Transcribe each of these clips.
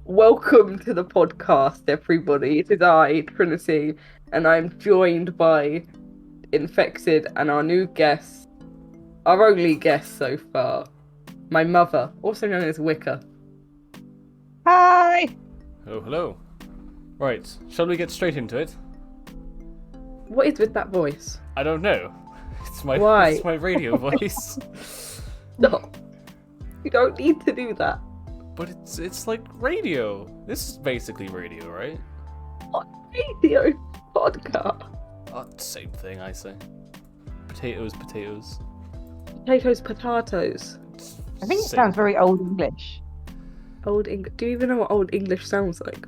Welcome to the podcast, everybody. It is I, Trinity, and I'm joined by Infected and our new guest, our only guest so far, my mother, also known as Wicca. Hi! Oh, hello. Right, shall we get straight into it? What is with that voice? I don't know. Why? It's my radio voice. No, you don't need to do that. But it's like radio. This is basically radio, right? What radio podcast? Same thing, I say. Potatoes. Potatoes. I think it Same. sounds very Old English. Old English. Do you even know what Old English sounds like?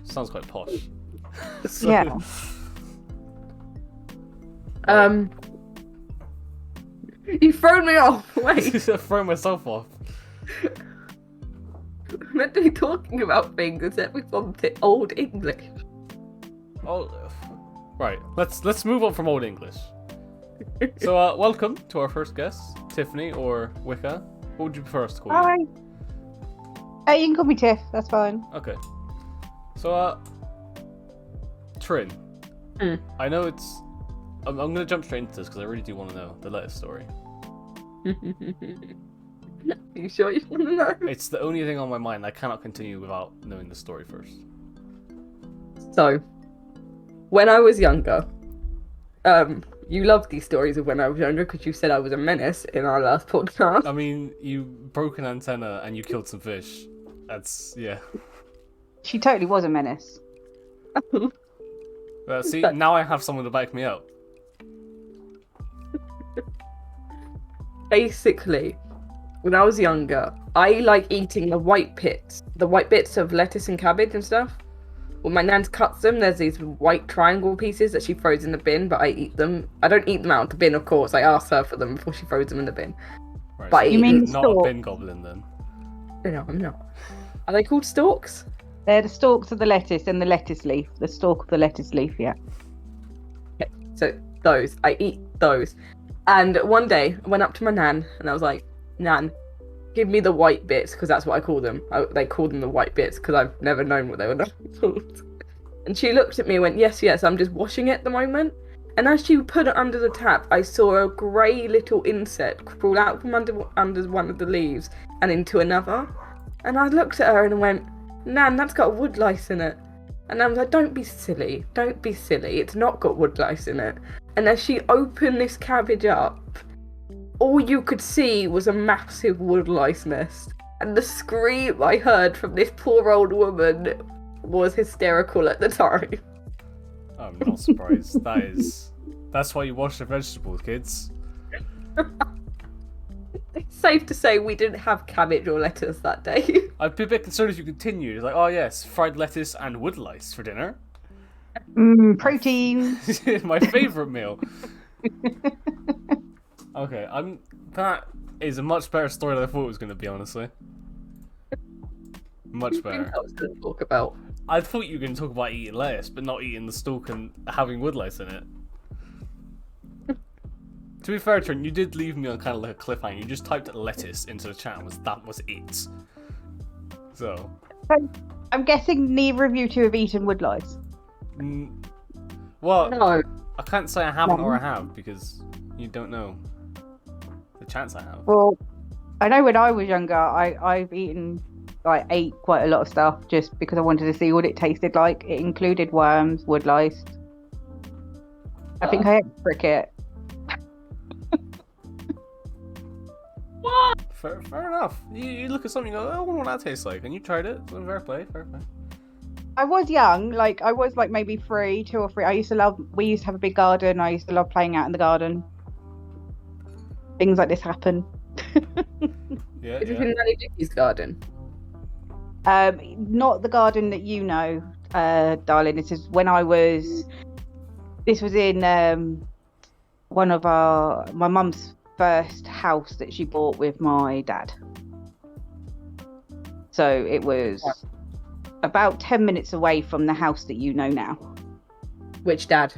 Sounds quite posh. So, Yeah. You've thrown me off. Wait. I throw myself off. I'm meant to be talking about things except we've gone to Old English. Oh, right. Let's move on from Old English. So, welcome to our first guest, Tiffany or Wicca. What would you prefer us to call you? Hi. You can call me Tiff, that's fine. Okay. So, Trin. I know it's... I'm going to jump straight into this because I really do want to know the lettuce story. Are you sure you want to know? It's the only thing on my mind. I cannot continue without knowing the story first. So, when I was younger, you loved these stories of when I was younger because you said I was a menace in our last podcast. I mean, you broke an antenna and you killed some fish. That's, yeah. She totally was a menace. See, now I have someone to back me up. Basically, when I was younger, I like eating the white bits of lettuce and cabbage and stuff. When my nan cuts them, there's these white triangle pieces that she throws in the bin, but I eat them. I don't eat them out of the bin, of course. I ask her for them before she throws them in the bin. Right, But so You mean you're not stalk? a bin goblin then? No, I'm not. Are they called stalks? They're the stalks of the lettuce and the lettuce leaf. The stalk of the lettuce leaf, yeah. Okay, so those. I eat those. And one day, I went up to my nan, and I was like, Nan, give me the white bits, because that's what I call them. They call them the white bits, because I've never known what they were called. And she looked at me and went, yes, I'm just washing it at the moment. And as she put it under the tap, I saw a grey little insect crawl out from under one of the leaves and into another. And I looked at her and went, Nan, that's got wood lice in it. And I was like, don't be silly. It's not got wood lice in it. And as she opened this cabbage up, all you could see was a massive wood lice nest. And the scream I heard from this poor old woman was hysterical at the time. I'm not surprised. That's why you wash the vegetables, kids. It's safe to say we didn't have cabbage or lettuce that day. I'd be a bit concerned if you continued. It's like, oh yes, fried lettuce and wood lice for dinner. Protein. My favourite meal. Okay, that is a much better story than I thought it was going to be, honestly. Much better. I was going to talk about. I thought you were going to talk about eating lettuce, but not eating the stalk and having wood lice in it. To be fair, Trent, you did leave me on kind of like a cliffhanger. You just typed lettuce into the chat and that was it. So... I'm guessing neither of you two have eaten wood lice. Well, No. I can't say I haven't or I have because you don't know the chance I have. Well, I know when I was younger, I ate quite a lot of stuff just because I wanted to see what it tasted like. It included worms, wood lice. I think I ate cricket. What? Fair enough. You look at something and go, oh, I wonder what that tastes like. And you tried it. So fair play. I was young, I was maybe 2 or 3. We used to have a big garden. I used to love playing out in the garden. Things like this happen. Yeah, Is it in Nanny Dickie's garden? Not the garden that you know, darling. This was in one of my mum's first house that she bought with my dad. So it was about 10 minutes away from the house that you know now. Which dad?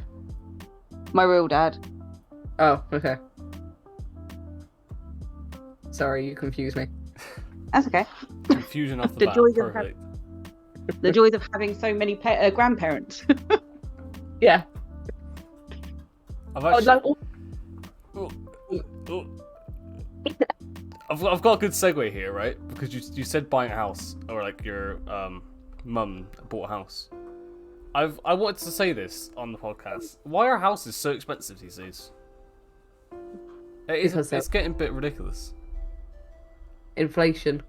My real dad. Oh, okay. Sorry, you confused me. That's okay. Confusion off the The bat. joys of Perfect. The joys of having so many grandparents. Yeah. I've I was actually. like, Ooh. I've got a good segue here, right? Because you said buying a house, or like your mum bought a house. I wanted to say this on the podcast. Why are houses so expensive these days? It's getting a bit ridiculous. inflation.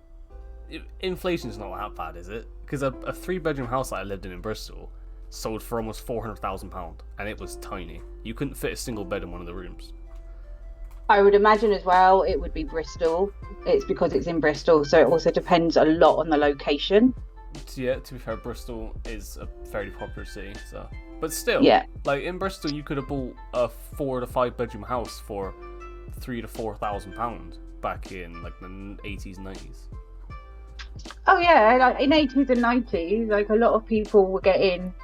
Inflation's not that bad, is it? Because a 3-bedroom house that I lived in Bristol sold for almost £400,000, and it was tiny. You couldn't fit a single bed in one of the rooms. I would imagine as well it would be Bristol. It's because it's in Bristol, so it also depends a lot on the location. Yeah, to be fair, Bristol is a fairly popular city, so. But still, Yeah. like in Bristol, you could have bought a 4 to 5 bedroom house for £3,000 to £4,000 back in like the 80s and 90s. Oh yeah, like in 80s and 90s, like a lot of people were getting,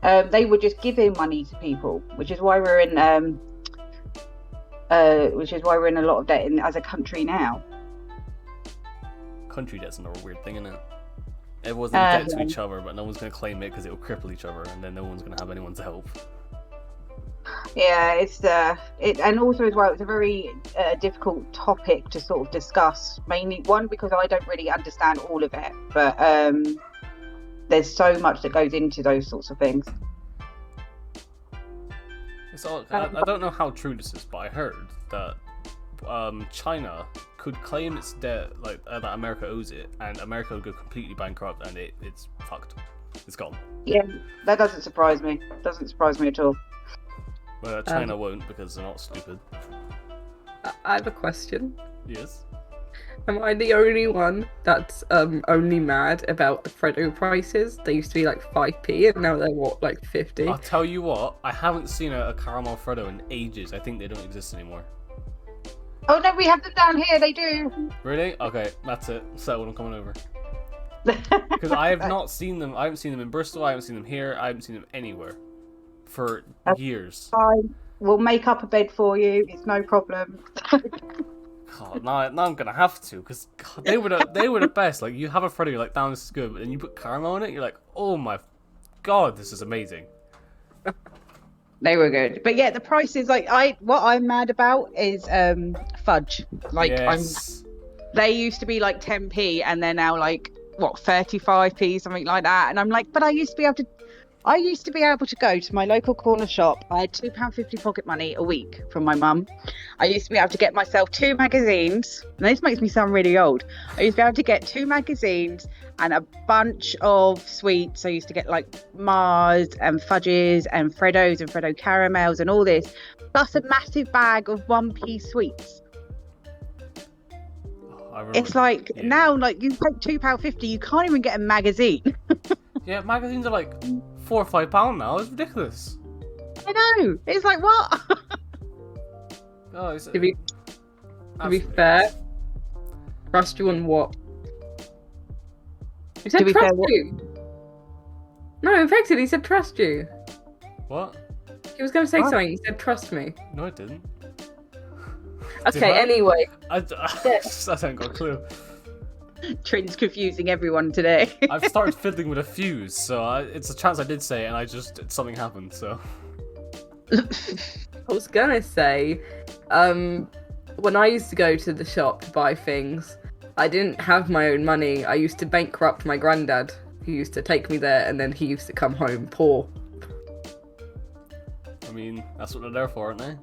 they were just giving money to people, which is why we're in a lot of debt as a country now. Country debt's another weird thing, isn't it? Everyone's in debt to each other, but no one's going to claim it because it will cripple each other, and then no one's going to have anyone to help. Yeah, and also as well, it's a very difficult topic to sort of discuss. Mainly one because I don't really understand all of it, but there's so much that goes into those sorts of things. So I don't know how true this is, but I heard that China could claim its debt, like that America owes it, and America would go completely bankrupt, and it's fucked. It's gone. Yeah, that doesn't surprise me. Doesn't surprise me at all. But China won't, because they're not stupid. I have a question. Yes. Am I the only one that's only mad about the Freddo prices? They used to be like 5p and now they're what, like 50? I'll tell you what, I haven't seen a caramel Freddo in ages. I think they don't exist anymore. Oh no, we have them down here. They do. Really? Okay, that's it. Settled. I'm coming over. Because I have not seen them. I haven't seen them in Bristol. I haven't seen them here. I haven't seen them anywhere for years. Fine. We'll make up a bed for you. It's no problem. God, now I'm gonna have to, because they were the best. Like, you have a Freddo, you're like, damn, this is good, but then you put caramel in it, you're like, oh my god, this is amazing. They were good, but yeah, the prices. Like, what I'm mad about is fudge. Like, Yes. they used to be like 10p, and they're now like what 35p, something like that. And I'm like, but I used to be able to go to my local corner shop. I had £2.50 pocket money a week from my mum. I used to be able to get myself 2 magazines. And this makes me sound really old. I used to be able to get 2 magazines and a bunch of sweets. I used to get like Mars and fudges and Freddos and Freddo caramels and all this, plus a massive bag of 1p sweets. It's like, now, like, you pay £2.50, you can't even get a magazine. Yeah, magazines are like £4 or £5 now. It's ridiculous. I know. It's like, what? Oh, it's To be fair, trust you on what? He said To be trust fair, what- you. No, in fact, he said trust you. What? He was going to say What? something. He said trust me. No, I didn't. Okay, I? anyway. I don't got a clue. Trin's confusing everyone today. I've started fiddling with a fuse, so it's a chance I did say it, and something happened. So I was gonna say, when I used to go to the shop to buy things, I didn't have my own money. I used to bankrupt my granddad, who used to take me there, and then he used to come home poor. I mean, that's what they're there for, aren't they?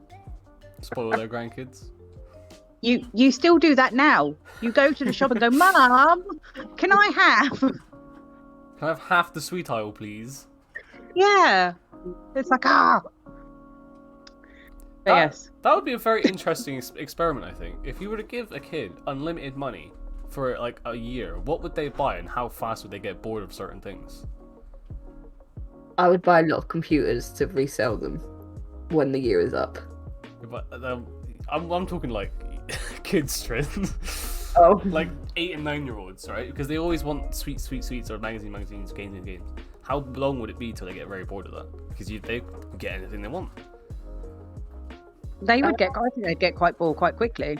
Spoil their grandkids. You still do that now. You go to the shop and go, Mum, can I have? Can I have half the sweet aisle, please? Yeah. It's like, But yes. That would be a very interesting experiment, I think. If you were to give a kid unlimited money for like a year, what would they buy, and how fast would they get bored of certain things? I would buy a lot of computers to resell them when the year is up. But I'm talking like kids, Trin. Oh. Like 8 and 9-year-olds, right? Because they always want sweets, or magazines, games. How long would it be till they get very bored of that? Because they could get anything they want. I think they'd get quite bored quite quickly.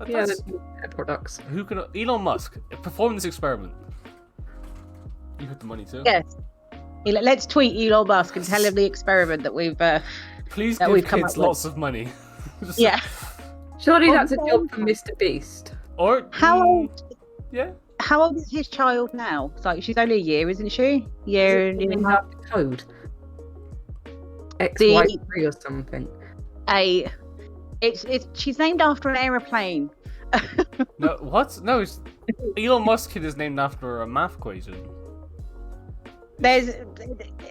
Yeah, That's, the products. who can Elon Musk perform this experiment? You got the money too. Yes. Let's tweet Elon Musk and tell him the experiment that we've Please that give we've come kids up with. lots of money. Just- Yeah. Surely Well, that's a job for Mr. Beast. Or How old? Yeah. How old is his child now? It's like she's only a year, isn't she? Year and a half. Code. XY3 or something. She's named after an aeroplane. No, what? No, Elon Musk kid is named after a math equation. There's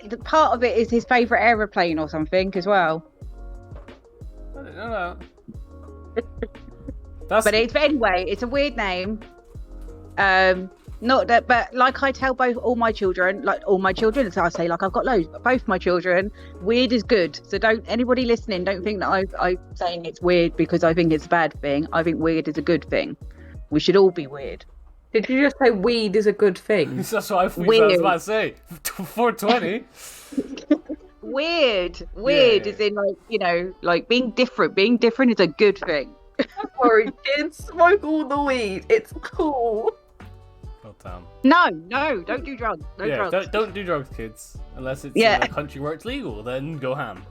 the part of it is his favourite aeroplane or something as well. No. That's But anyway, it's a weird name. Not that, but like I tell all my children, so I say like I've got loads, but both my children, weird is good. So anybody listening, don't think that I'm saying it's weird because I think it's a bad thing. I think weird is a good thing. We should all be weird. Did you just say weed is a good thing? that's what I was Weird. about to say. 420. Weird Yeah. is in like being different. Being different is a good thing. Don't worry, kids. Smoke all the weed. It's cool. Oh damn. No, don't do drugs. No drugs. Don't do drugs, kids. Unless it's Yeah. in a country where it's legal, then go ham.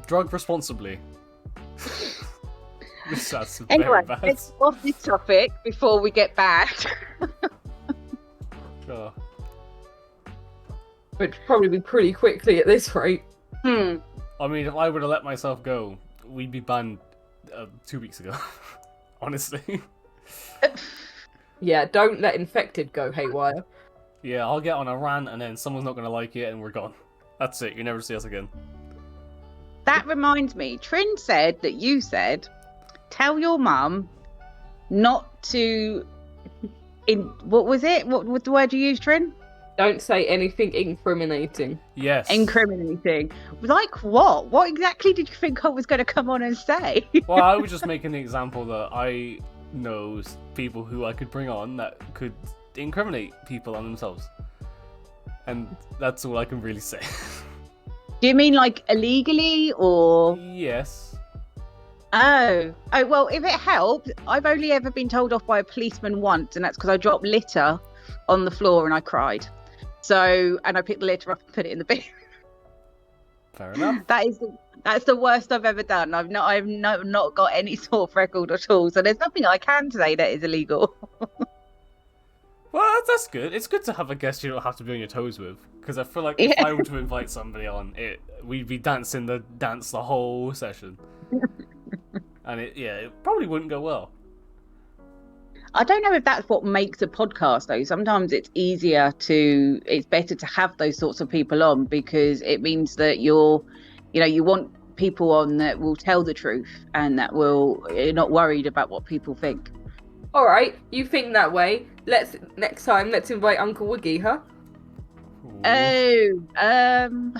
Drug responsibly. This sounds Anyway, very bad. let's off this topic before we get bad. Oh. Which would probably be pretty quickly at this rate. I mean, if I would have let myself go, we'd be banned 2 weeks ago. Honestly. Yeah, don't let infected go haywire. Yeah, I'll get on a rant and then someone's not going to like it and we're gone. That's it. You never see us again. That reminds me, Trin said that you said, tell your mum not to. What was it? What was the word you used, Trin? Don't say anything incriminating. Yes. Incriminating. Like what? What exactly did you think I was going to come on and say? Well, I was just making the example that I know people who I could bring on that could incriminate people on themselves. And that's all I can really say. Do you mean like illegally or? Yes. Oh, well, if it helps, I've only ever been told off by a policeman once, and that's because I dropped litter on the floor and I cried. So, and I picked the litter up and put it in the bin. Fair enough. That's the worst I've ever done. I've not got any sort of record at all. So there's nothing I can say that is illegal. Well, that's good. It's good to have a guest you don't have to be on your toes with. Because I feel like if I were to invite somebody on, we'd be dancing the dance the whole session. And it probably wouldn't go well. I don't know if that's what makes a podcast though. Sometimes it's better to have those sorts of people on because it means that you want people on that will tell the truth and that you're not worried about what people think. All right, you think that way. Next time, let's invite Uncle Wiggy, huh? Ooh. Oh,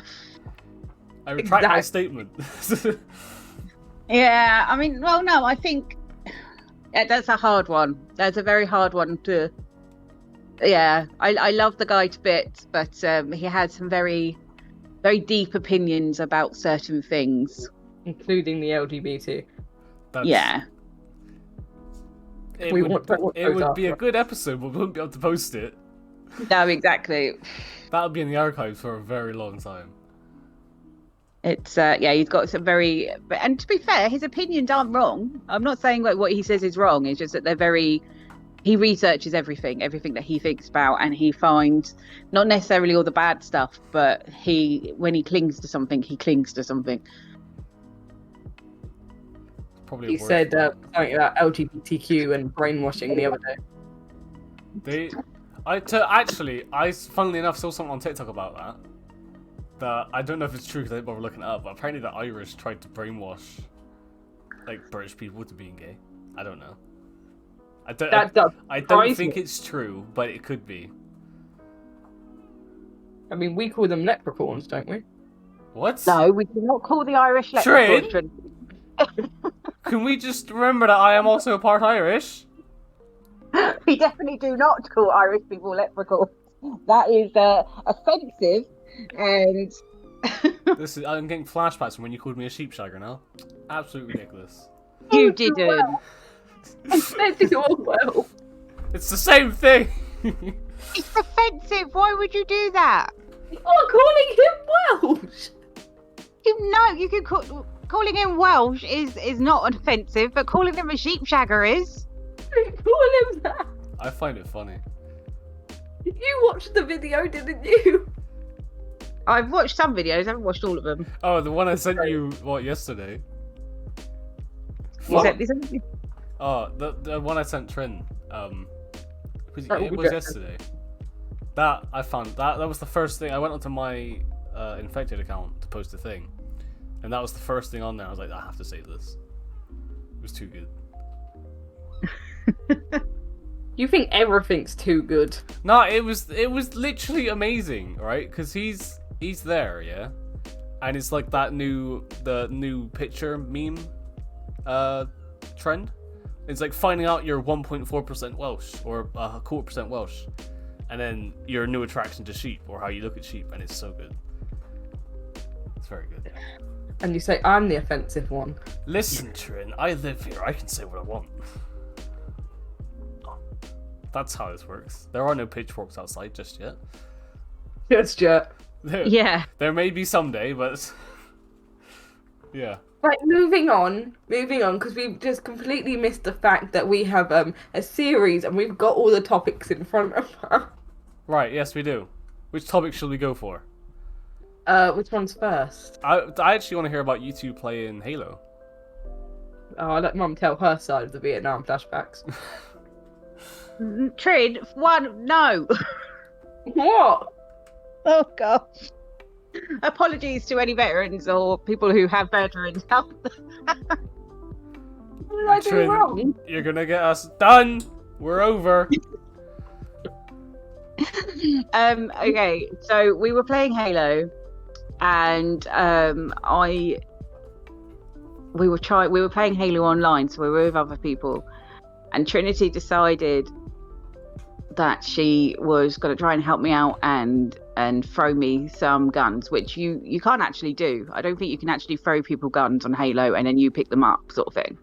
I retract my statement. yeah. I mean, well, no, I think that's a hard one. That's a very hard one to. Yeah, I love the guy to bits, but he has some very, very deep opinions about certain things, including the LGBT. Yeah. It would be a good episode, but we wouldn't be able to post it. No, exactly. That would be in the archives for a very long time. It's he's got some very, and to be fair, his opinions aren't wrong. I'm not saying like what he says is wrong. It's just that they're very. He researches everything that he thinks about, and he finds not necessarily all the bad stuff, but when he clings to something, he clings to something. Probably He said something about LGBTQ and brainwashing the other day. I funnily enough saw something on TikTok about that. That I don't know if it's true because I didn't bother looking it up, but apparently the Irish tried to brainwash like British people to being gay. I don't know. I don't think it's true, but it could be. I mean, we call them leprechauns, don't we? What? No, we do not call the Irish leprechauns. Can we just remember that I am also part Irish? We definitely do not call Irish people leprechauns. That is offensive, and I'm getting flashbacks from when you called me a sheepshagger now. Absolutely ridiculous. You didn't. I said you all well. It's the same thing. It's offensive. Why would you do that? You're calling him Welsh. You can calling him Welsh is not offensive, but calling him a sheepshagger is. Call him that. I find it funny. You watched the video, didn't you? I've watched some videos. I haven't watched all of them. Oh, the one I sent you yesterday. You sent this one? Oh, the one I sent Trin. It we was get- yesterday. That I found that was the first thing. I went onto my infected account to post a thing, and that was the first thing on there. I was like, I have to save this. It was too good. You think everything's too good? No, it was literally amazing, right? Because he's there, yeah, and it's like the new picture meme trend. It's like finding out you're 1.4% Welsh or a 1/4% Welsh, and then your new attraction to sheep or how you look at sheep, and it's so good. It's very good. And you say I'm the offensive one. Listen, Trin, I live here. I can say what I want. That's how this works. There are no pitchforks outside just yet. Yes, Jet. Yeah. There may be someday, but yeah. Right, moving on, because we've just completely missed the fact that we have a series and we've got all the topics in front of us. Right, yes, we do. Which topic should we go for? Which one's first? I actually want to hear about you two playing Halo. Oh, I'll let Mum tell her side of the Vietnam flashbacks. Trin, no. What? Oh gosh. Apologies to any veterans or people who have veterans health. What did I do Trin, wrong? you're gonna get us done. We're over. Okay, so we were playing Halo, and we were playing Halo online, so we were with other people, and Trinity decided that she was going to try and help me out and throw me some guns, which you can't actually do. I don't think you can actually throw people guns on Halo and then you pick them up, sort of thing.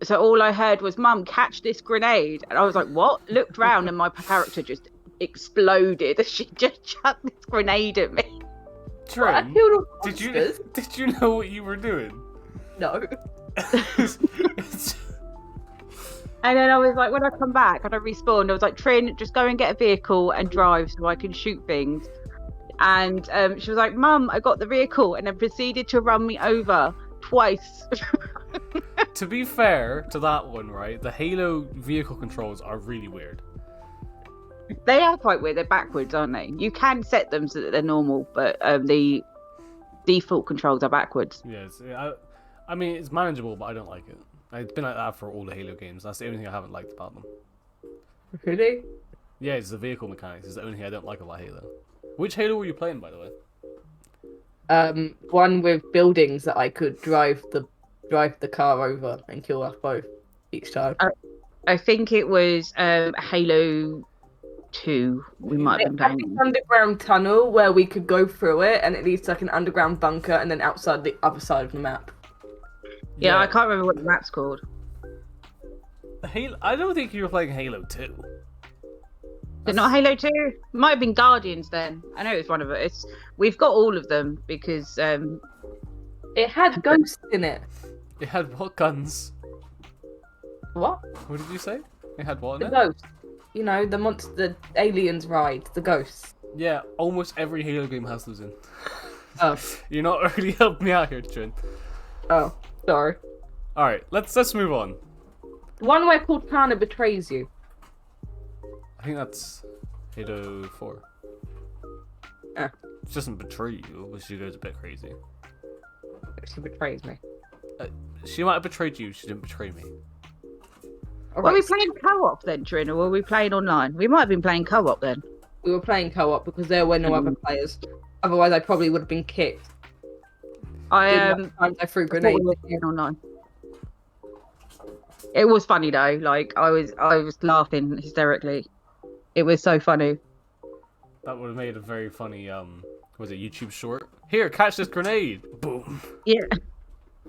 So all I heard was, "Mum, catch this grenade," and I was like, "What?" Looked round and my character just exploded. She just chucked this grenade at me. I Trin, killed all the did monsters. you know what you were doing? No. And then I was like, when I come back and I respawned, I was like, "Trin, just go and get a vehicle and drive so I can shoot things." And she was like, "Mum, I got the vehicle," and then proceeded to run me over twice. To be fair to that one, right, the Halo vehicle controls are really weird. They are quite weird. They're backwards, aren't they? You can set them so that they're normal, but the default controls are backwards. Yes, I mean, it's manageable, but I don't like it. It's been like that for all the Halo games. That's the only thing I haven't liked about them. Really? Yeah, it's the vehicle mechanics. It's the only thing I don't like about Halo. Which Halo were you playing, by the way? One with buildings that I could drive the car over and kill us both each time. I think it was Halo 2. We might have been It had playing. this underground tunnel where we could go through it, and it leads to like an underground bunker, and then outside the other side of the map. Yeah, I can't remember what the map's called. Halo. I don't think you were playing Halo 2. Is it not Halo 2? Might have been Guardians then. I know it's one of it. We've got all of them because It had ghosts in it. It had what guns? What? What did you say? It had what The in it? ghosts. You know, the monster, the aliens ride, the ghosts. Yeah, almost every Halo game has those in. Oh. You're not really helping me out here, Trin. Oh, sorry. Alright, let's move on. One where Cortana betrays you. I think that's Halo 4. Ah. She doesn't betray you, but she goes a bit crazy. She betrays me. She might have betrayed you, she didn't betray me. All were we right, playing co-op then, Trin, or were we playing online? We might have been playing co-op then. we were playing co-op because there were no other players. Otherwise, I probably would have been kicked. I Times I threw thought we grenades. were playing online. It was funny though. Like I was laughing hysterically. It was so funny. That would have made a very funny Was it YouTube Short? Here, catch this grenade! Boom. Yeah.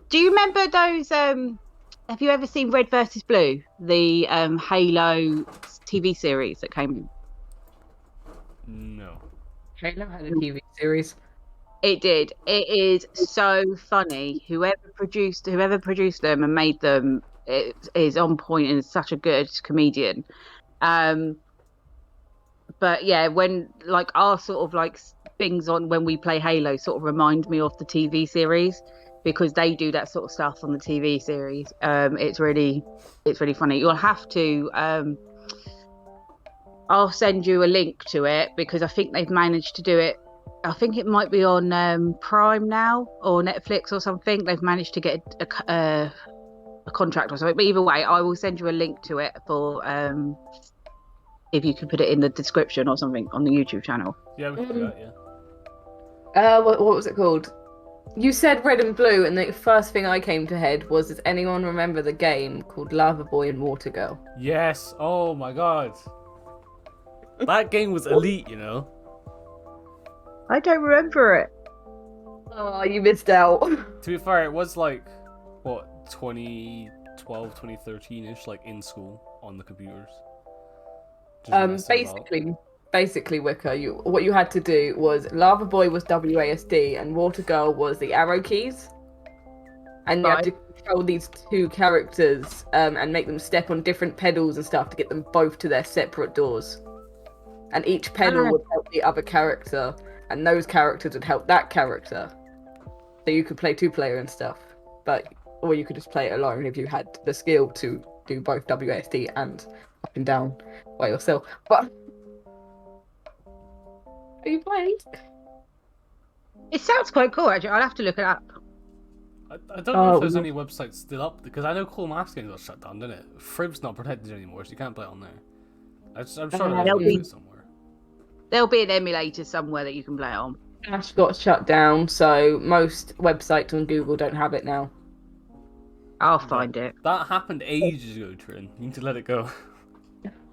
Do you remember those? Have you ever seen Red versus Blue, the Halo TV series that came in? No. Halo had a TV series. It did. It is so funny. Whoever produced them and made them is on point and is such a good comedian. But yeah, when like our sort of like things on when we play Halo sort of remind me of the TV series because they do that sort of stuff on the TV series. It's really funny. You'll have to. I'll send you a link to it because I think they've managed to do it. I think it might be on Prime now or Netflix or something. They've managed to get a contract or something. But either way, I will send you a link to it for if you could put it in the description or something on the YouTube channel. Yeah, we can do that, yeah. What was it called? You said Red and Blue, and the first thing I came to head was, does anyone remember the game called Lava Boy and Water Girl? Yes. Oh my god. That game was elite, you know. I don't remember it. Oh, you missed out. To be fair, it was like, what, 2012, 2013-ish, like in school on the computers. Just messing about. Basically, Wicker, what you had to do was Lava Boy was WASD and Water Girl was the arrow keys. And you had to control these two characters and make them step on different pedals and stuff to get them both to their separate doors. And each pedal would help the other character, and those characters would help that character. So you could play two-player and stuff. Or you could just play it alone if you had the skill to do both WASD and up and down by yourself. But are you playing? It sounds quite cool, actually. I'll have to look it up. I don't know if there's any websites still up, because I know Cool Mask Games got shut down, didn't it? Frib's not protected anymore, so you can't play it on there. I'm sure there's somewhere. There'll be an emulator somewhere that you can play it on. Flash got shut down, so most websites on Google don't have it now. I'll find it. That happened ages ago, Trin. You need to let it go.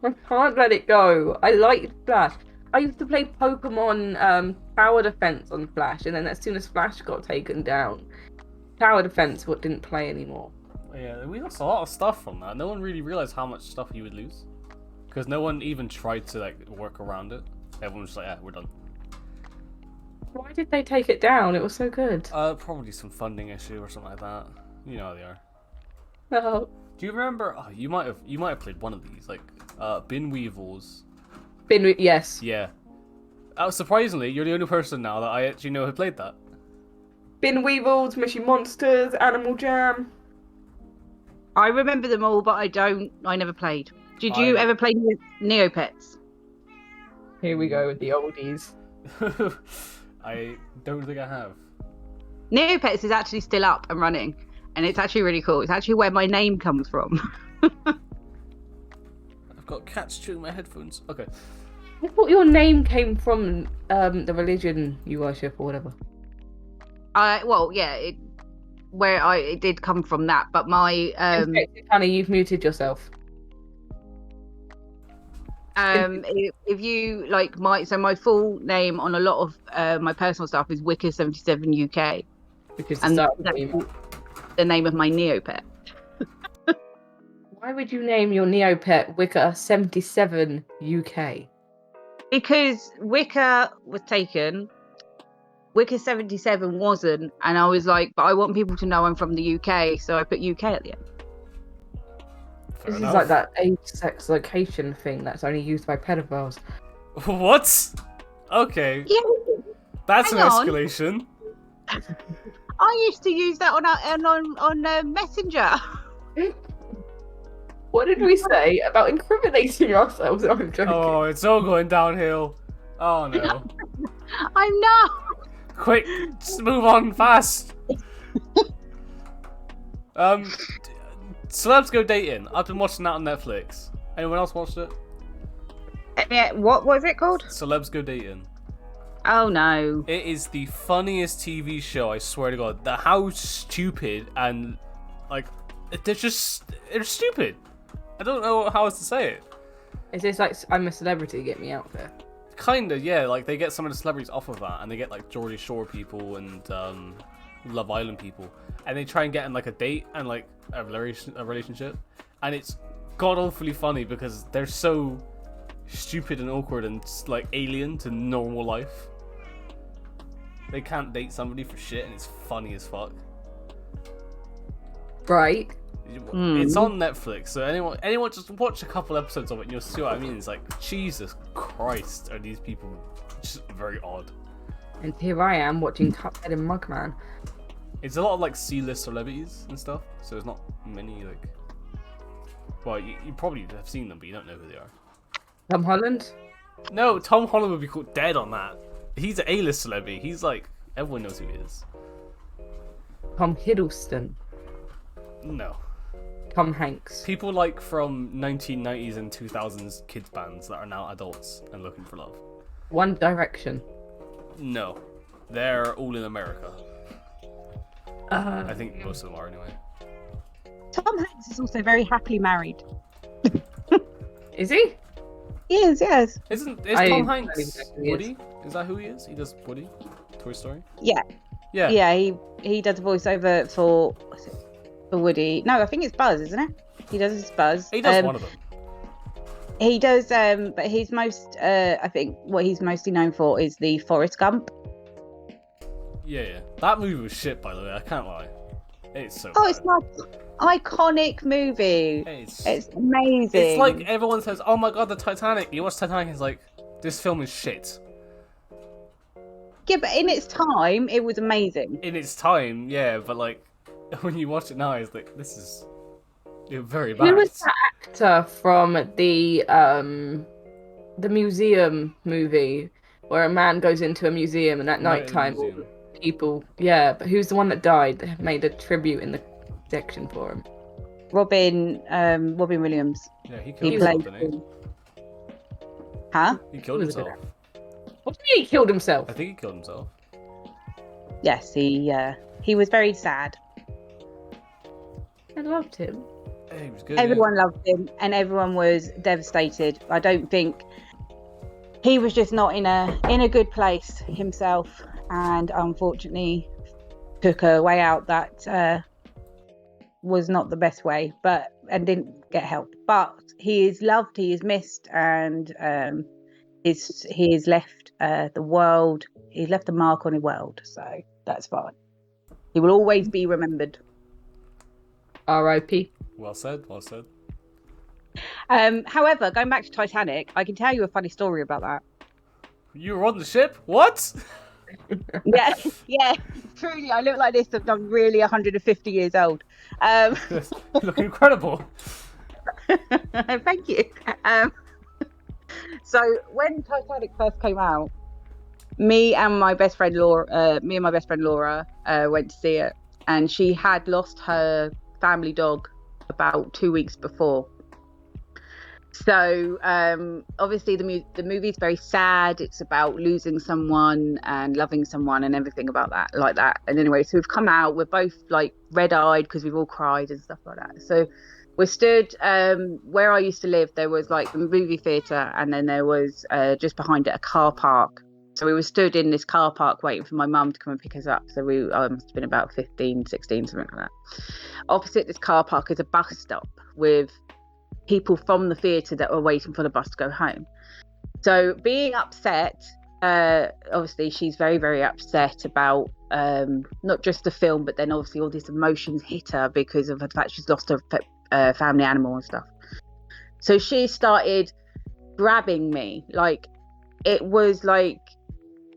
I can't let it go. I like Flash. I used to play Pokemon Tower Defense on Flash, and then as soon as Flash got taken down, Tower Defense didn't play anymore. Yeah, we lost a lot of stuff from that. No one really realized how much stuff you would lose, because no one even tried to like work around it. Everyone was like, "Yeah, we're done." Why did they take it down? It was so good. Probably some funding issue or something like that. You know how they are. Oh. Do you remember? Oh, you might have played one of these, like Bin Weevils. Yes. Yeah. Surprisingly, you're the only person now that I actually know who played that. Bin Weevils, Mushy Monsters, Animal Jam. I remember them all, but I never played. Did you ever play Neopets? Here we go with the oldies. I don't think I have. Neopets is actually still up and running, and it's actually really cool. It's actually where my name comes from. I've got cats chewing my headphones. Okay. I thought your name came from the religion you worship or whatever. Well, yeah, it did come from that, but my Honey, you've muted yourself. If you like my full name on a lot of my personal stuff is Wicker77 UK, And that's the name of my Neopet. Why would you name your Neopet Wicker77 UK? Because Wicker was taken, Wicker77 wasn't, and I was like, but I want people to know I'm from the UK, so I put UK at the end. Fair This enough. is like that age, sex, location thing that's only used by pedophiles. What? Okay. Yeah, That's an hang on. escalation. I used to use that on Messenger. What did we say about incriminating ourselves? Oh, I'm joking. Oh, it's all going downhill. Oh no. I'm not. Quick, just move on fast. Celebs Go Dating. I've been watching that on Netflix. Anyone else watched it? Yeah, what was it called? Celebs Go Dating. Oh no. It is the funniest TV show, I swear to God. How stupid and like they're stupid. I don't know how else to say it. Is this like I'm a Celebrity, get me out there? Kinda, yeah. Like they get some of the celebrities off of that, and they get like Geordie Shore people and Love Island people, and they try and get in like a date and like a relationship, and it's god awfully funny because they're so stupid and awkward and like alien to normal life. They can't date somebody for shit, and it's funny as fuck. Right. It's on Netflix, so anyone just watch a couple episodes of it and you'll see what I mean. It's like, Jesus Christ, are these people just very odd. And here I am watching Cuphead and Mugman. It's a lot of like C-list celebrities and stuff, so there's not many like... Well, you probably have seen them, but you don't know who they are. Tom Holland? No, Tom Holland would be called dead on that. He's an A-list celebrity. He's like, everyone knows who he is. Tom Hiddleston? No. Tom Hanks? People like from 1990s and 2000s kids bands that are now adults and looking for love. One Direction? No. They're all in America. I think most of them are anyway. Tom Hanks is also very happily married. Is he? He is, yes. Is Tom Hanks Woody? Is that who he is? He does Woody? Toy Story? Yeah. Yeah. Yeah, he does a voiceover for Woody. No, I think it's Buzz, isn't it? He does Buzz. He does one of them. He does, but he's most, I think what he's mostly known for is the Forrest Gump. Yeah. That movie was shit, by the way. I can't lie. It's so Oh, bad. it's an iconic movie. It's amazing. It's like everyone says, "Oh my god, the Titanic." You watch Titanic, it's like, this film is shit. Yeah, but in its time, it was amazing. In its time, yeah, but like when you watch it now, it's like, this is very bad. Who was that actor from the museum movie where a man goes into a museum and at night time people, yeah, but who's the one that died? They made a tribute in the section for him. Robin Williams. Yeah, he killed He himself, played. didn't he? Huh? He killed He was a himself. What do you mean he killed himself? I think he killed himself. Yes, he was very sad. I loved him. Yeah, he was good. Everyone loved him, and everyone was devastated. I don't think he was just not in a good place himself, and unfortunately took a way out that was not the best way, and didn't get help. But he is loved, he is missed, and he has left the world. He's left a mark on the world, so that's fine. He will always be remembered. R.I.P. Well said. Well said. However, going back to Titanic, I can tell you a funny story about that. You were on the ship? What? Yeah, truly, I look like this. I'm really 150 years old. You look incredible. Thank you. So when Titanic first came out, me and my best friend Laura went to see it, and she had lost her family dog about 2 weeks before. So obviously the movie is very sad. It's about losing someone and loving someone and everything about that, like that. And anyway, so we've come out. We're both like red-eyed because we've all cried and stuff like that. So we stood where I used to live. There was like the movie theatre, and then there was just behind it a car park. So we were stood in this car park waiting for my mum to come and pick us up. So I must have been about 15, 16, something like that. Opposite this car park is a bus stop with people from the theatre that were waiting for the bus to go home. So being upset, obviously she's very, very upset about not just the film, but then obviously all these emotions hit her because of the fact she's lost her family animal and stuff. So she started grabbing me. Like, it was like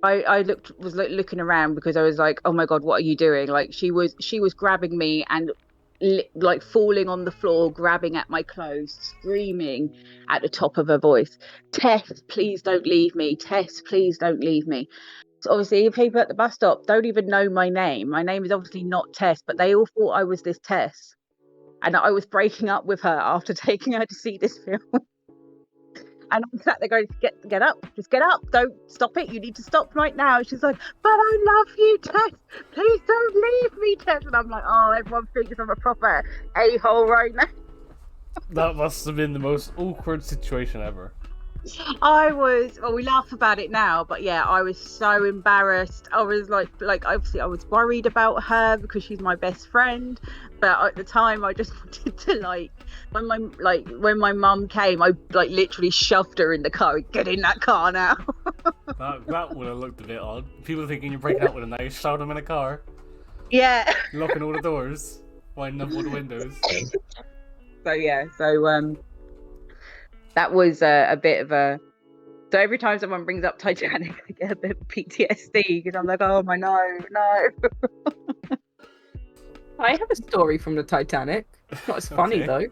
I was looking around because I was like, oh my god, what are you doing? Like, she was grabbing me and like falling on the floor, grabbing at my clothes, screaming at the top of her voice, Tess, please don't leave me. Tess, please don't leave me. So obviously people at the bus stop don't even know my name. My name is obviously not Tess, but they all thought I was this Tess, and I was breaking up with her after taking her to see this film. And I'm sat there going, get up, just get up, don't stop it, you need to stop right now. And she's like, but I love you, Tess, please don't leave me, Tess. And I'm like, oh, everyone thinks I'm a proper a-hole right now. That must have been the most awkward situation ever. Well, we laugh about it now, but yeah, I was so embarrassed. I was like obviously I was worried about her because she's my best friend, but at the time I just wanted to when my mum came, I like literally shoved her in the car. Get in that car now. That would have looked a bit odd. People thinking you're breaking out with a knife, shove them in a car, Yeah. locking all the doors, winding up all the windows. So that was a bit of a. So every time someone brings up Titanic, I get a bit of PTSD because I'm like, oh my no. I have a story from the Titanic. It's not as funny Okay.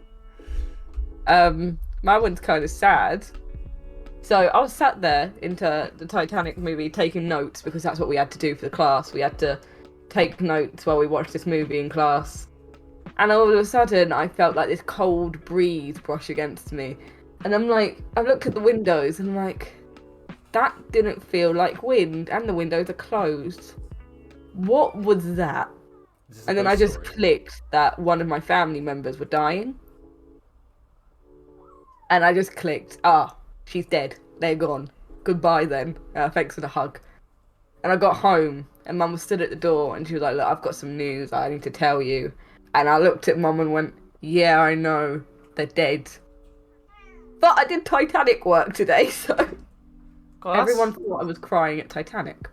though. My one's kind of sad. So I was sat there into the Titanic movie taking notes because that's what we had to do for the class. We had to take notes while we watched this movie in class. And all of a sudden, I felt like this cold breeze brush against me. And I'm like, I looked at the windows and I'm like, that didn't feel like wind, and the windows are closed. What was that? This is And a then I ghost just story. clicked that one of my family members were dying. And I just clicked, she's dead. They're gone. Goodbye then. Thanks for the hug. And I got home and Mum was stood at the door and she was like, look, I've got some news I need to tell you. And I looked at Mum and went, yeah, I know. They're dead. But I did Titanic work today, so God, everyone thought I was crying at Titanic.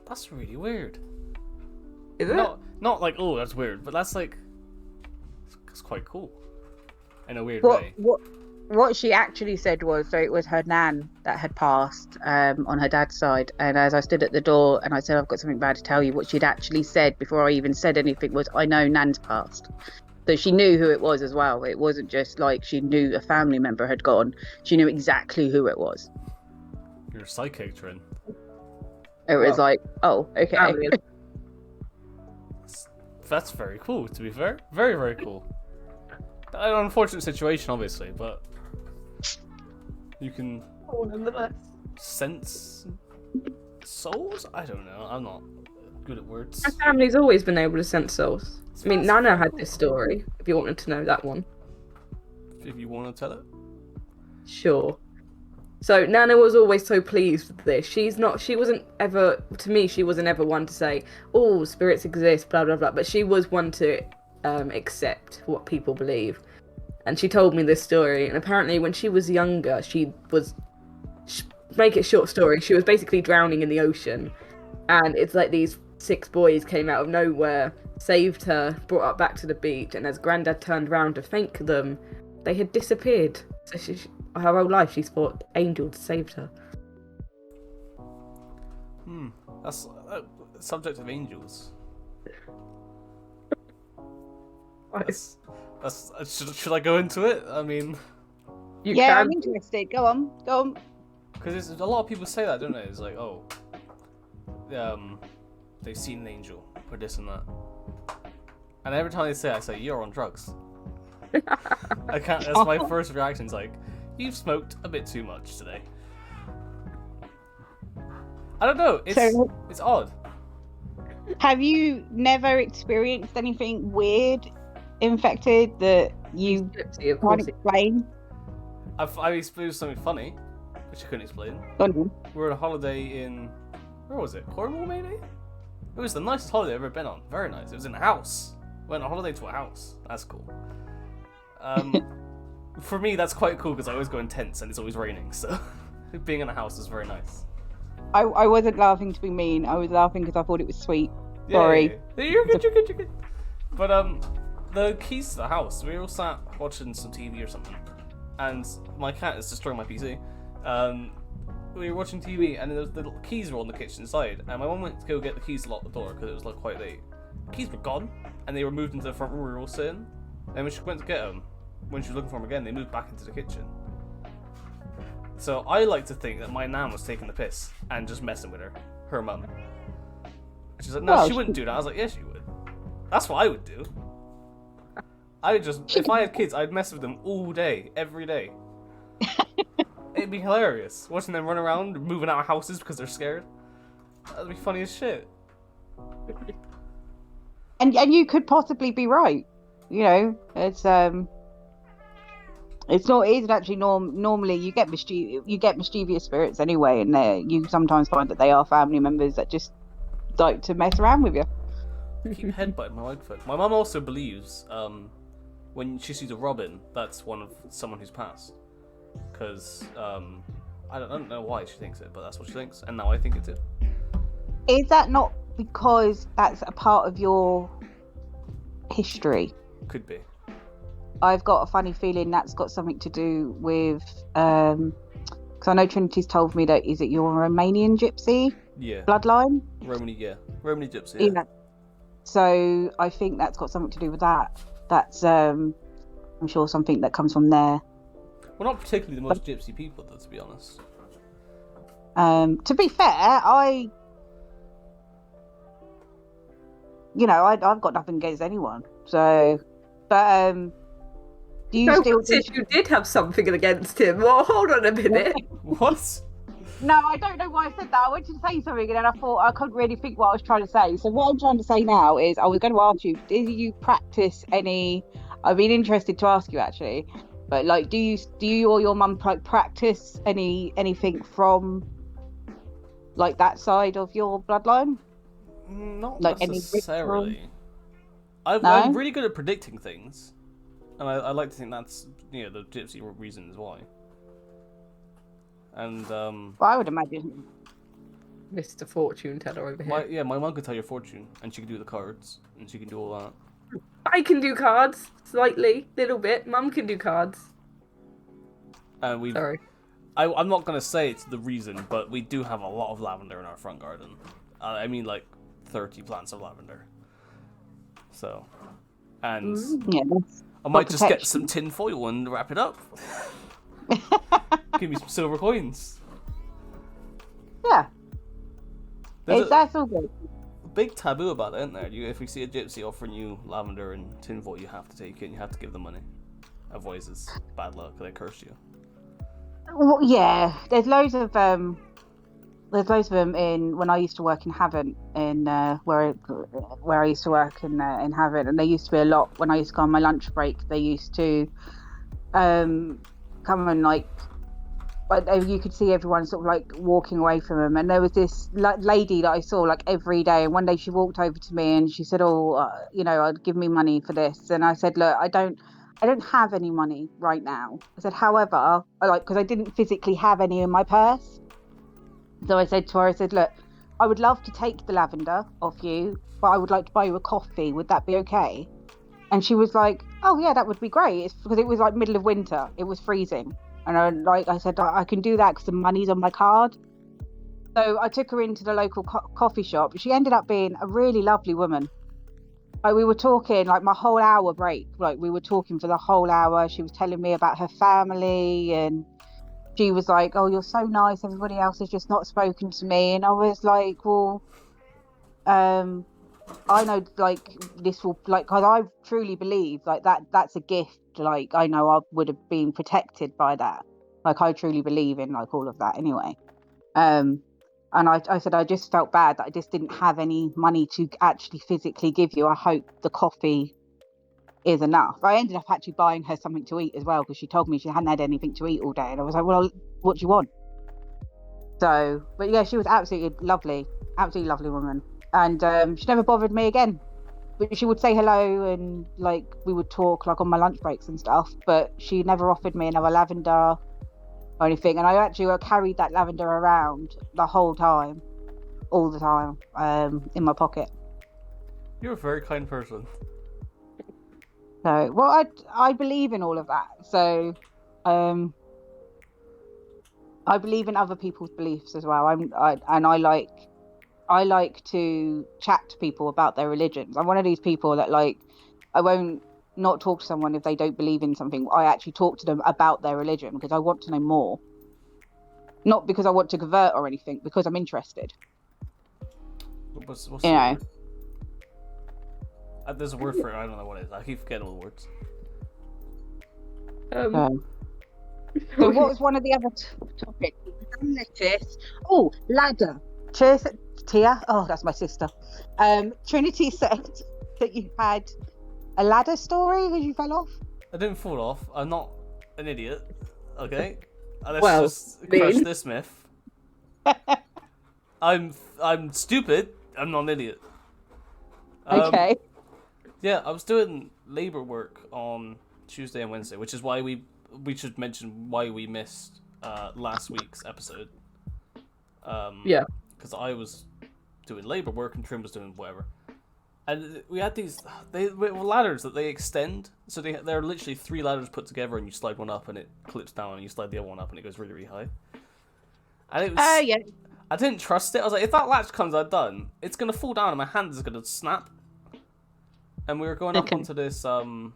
That's really weird. Is it? Not like, oh, that's weird, but that's like, it's quite cool. In a weird What way. what she actually said was, so it was her nan that had passed on her dad's side, and as I stood at the door and I said, I've got something bad to tell you, what she'd actually said before I even said anything was, I know nan's passed. So she knew who it was as well. It wasn't just like she knew a family member had gone. She knew exactly who it was. You're psychic, Trin. It was Well, like, oh, okay. Family. That's very cool, to be fair. Very, very cool. An unfortunate situation, obviously, but you can Oh, nonetheless. sense souls? I don't know. I'm not good at words. My family's always been able to sense souls. I mean, That's Nana very had cool. this story, if you wanted to know that one. If you want to tell it. Sure. So Nana was always so pleased with this. She wasn't ever, to me, she wasn't ever one to say, oh, spirits exist, blah, blah, blah. But she was one to accept what people believe. And she told me this story. And apparently when she was younger, make it short story, she was basically drowning in the ocean. And it's like these 6 boys came out of nowhere, saved her, brought her back to the beach. And as Grandad turned round to thank them, they had disappeared. So her whole life she's thought angels saved her. That's subject of angels. Should I go into it? I mean, You Yeah, can. I'm interested. Go on. because a lot of people say that, don't they? It's like, oh, they've seen an angel or this and that. And every time they say it, I say, you're on drugs. I can't. That's my first reaction. It's like, you've smoked a bit too much today. I don't know. It's odd. Have you never experienced anything weird infected that you Gypsy, of can't course. explain? I've experienced something funny, which I couldn't explain. Go on. We were on a holiday in, where was it? Cornwall, maybe? It was the nicest holiday I've ever been on. Very nice. It was in a house. Went on a holiday to a house. That's cool. For me, that's quite cool because I always go in tents and it's always raining. So being in a house is very nice. I wasn't laughing to be mean. I was laughing because I thought it was sweet. Sorry. Yeah. You're good. You're good. But the keys to the house. We were all sat watching some TV or something, and my cat is destroying my PC. We were watching TV, and the keys were on the kitchen side, and my mum went to go get the keys to lock the door because it was like quite late. The keys were gone, and they were moved into the front room we were all sitting. And when she went to get them, when she was looking for them again, they moved back into the kitchen. So I like to think that my nan was taking the piss and just messing with her mum. She's like, no, Well, she wouldn't do that. I was like, yeah, she would. That's what I would do. I would just, if I had kids, I'd mess with them all day, every day. It'd be hilarious watching them run around, moving out of houses because they're scared. That'd be funny as shit. And you could possibly be right. You know, it's It's not. It isn't actually normally you get mischievous spirits anyway, and you sometimes find that they are family members that just like to mess around with you. I keep headbutting my microphone. My mum also believes when she sees a robin, that's someone who's passed. Because I don't know why she thinks it, but that's what she thinks, and now I think it too. Is that not because that's a part of your history? Could be. I've got a funny feeling that's got something to do with because I know Trinity's told me that is it your Romanian gypsy bloodline? Romany gypsy. Yeah. So I think that's got something to do with that. That's I'm sure something that comes from there. We're not particularly the most gypsy people, though, to be honest. To be fair, I've got nothing against anyone. So, but do you still think you did have something against him? Well, hold on a minute. What? No, I don't know why I said that. I wanted to say something and then I thought I couldn't really think what I was trying to say. So what I'm trying to say now is I was going to ask you, did you practice any... I've been interested to ask you actually, but like, do you or your mum practice anything from like that side of your bloodline? Not like necessarily. I'm really good at predicting things, and I like to think that's the gypsy reason is why. And well, I would imagine Mr. Fortune Teller over here. My mum can tell your fortune, and she can do the cards, and she can do all that. I can do cards slightly, little bit. Mum can do cards. And Sorry. I'm not gonna say it's the reason, but we do have a lot of lavender in our front garden. I mean, like 30 plants of lavender. So, and I might just get some tin foil and wrap it up. Give me some silver coins. Yeah. That's all good. Big taboo about that, isn't there? If we see a gypsy offering you lavender and tinfoil, you have to take it and you have to give them money. Otherwise, it's bad luck. They curse you. Well, yeah, there's loads of them in when I used to work in Havant, in where I used to work in Havant, and there used to be a lot when I used to go on my lunch break. They used to come and you could see everyone sort of like walking away from them, and there was this lady that I saw like every day, and one day she walked over to me and she said, I'd give me money for this, and I said, look, I don't have any money right now. I said, however, because I didn't physically have any in my purse, so I said to her, look, I would love to take the lavender off you, but I would like to buy you a coffee, would that be okay? And she was like, oh yeah, that would be great. It's because it was like middle of winter, it was freezing. And I said, I can do that because the money's on my card. So I took her into the local coffee shop. She ended up being a really lovely woman. We were talking like my whole hour break. Like we were talking for the whole hour. She was telling me about her family, and she was like, "Oh, you're so nice. Everybody else has just not spoken to me." And I was like, "Well, I know like this will because I truly believe like that's a gift. Like I know I would have been protected by that. Like I truly believe in like all of that anyway." And I said I just felt bad that I just didn't have any money to actually physically give you. I hope the coffee is enough. I ended up actually buying her something to eat as well because she told me she hadn't had anything to eat all day, and I was like, well, what do you want? So, but yeah, she was absolutely lovely woman, and she never bothered me again. But she would say hello and like we would talk like on my lunch breaks and stuff, but she never offered me another lavender or anything. And I actually carried that lavender around the whole time, all the time, in my pocket. You're a very kind person. So, well, I believe in all of that. So, I believe in other people's beliefs as well. I like to chat to people about their religions. I'm one of these people that like I won't not talk to someone if they don't believe in something. I actually talk to them about their religion because I want to know more. Not because I want to convert or anything, because I'm interested. What's you know. There's a word for it. I don't know what it is. I keep forgetting all the words. So what was one of the other topics? Lettuce. Oh, ladder. Cheers, Tia. Oh, that's my sister. Trinity said that you had a ladder story because you fell off. I didn't fall off. I'm not an idiot. Okay, let's Well, just crush Bean. this myth. I'm stupid. I'm not an idiot. Okay. Yeah, I was doing labor work on Tuesday and Wednesday, which is why we should mention why we missed last week's episode. Yeah. Because I was doing labor work and Trim was doing whatever, and we had these ladders that they extend. So they're literally 3 ladders put together, and you slide one up and it clips down, and you slide the other one up and it goes really, really high. And it was. Oh yeah. I didn't trust it. I was like, if that latch comes undone, it's gonna fall down and my hand is gonna snap. And we were going up onto this. So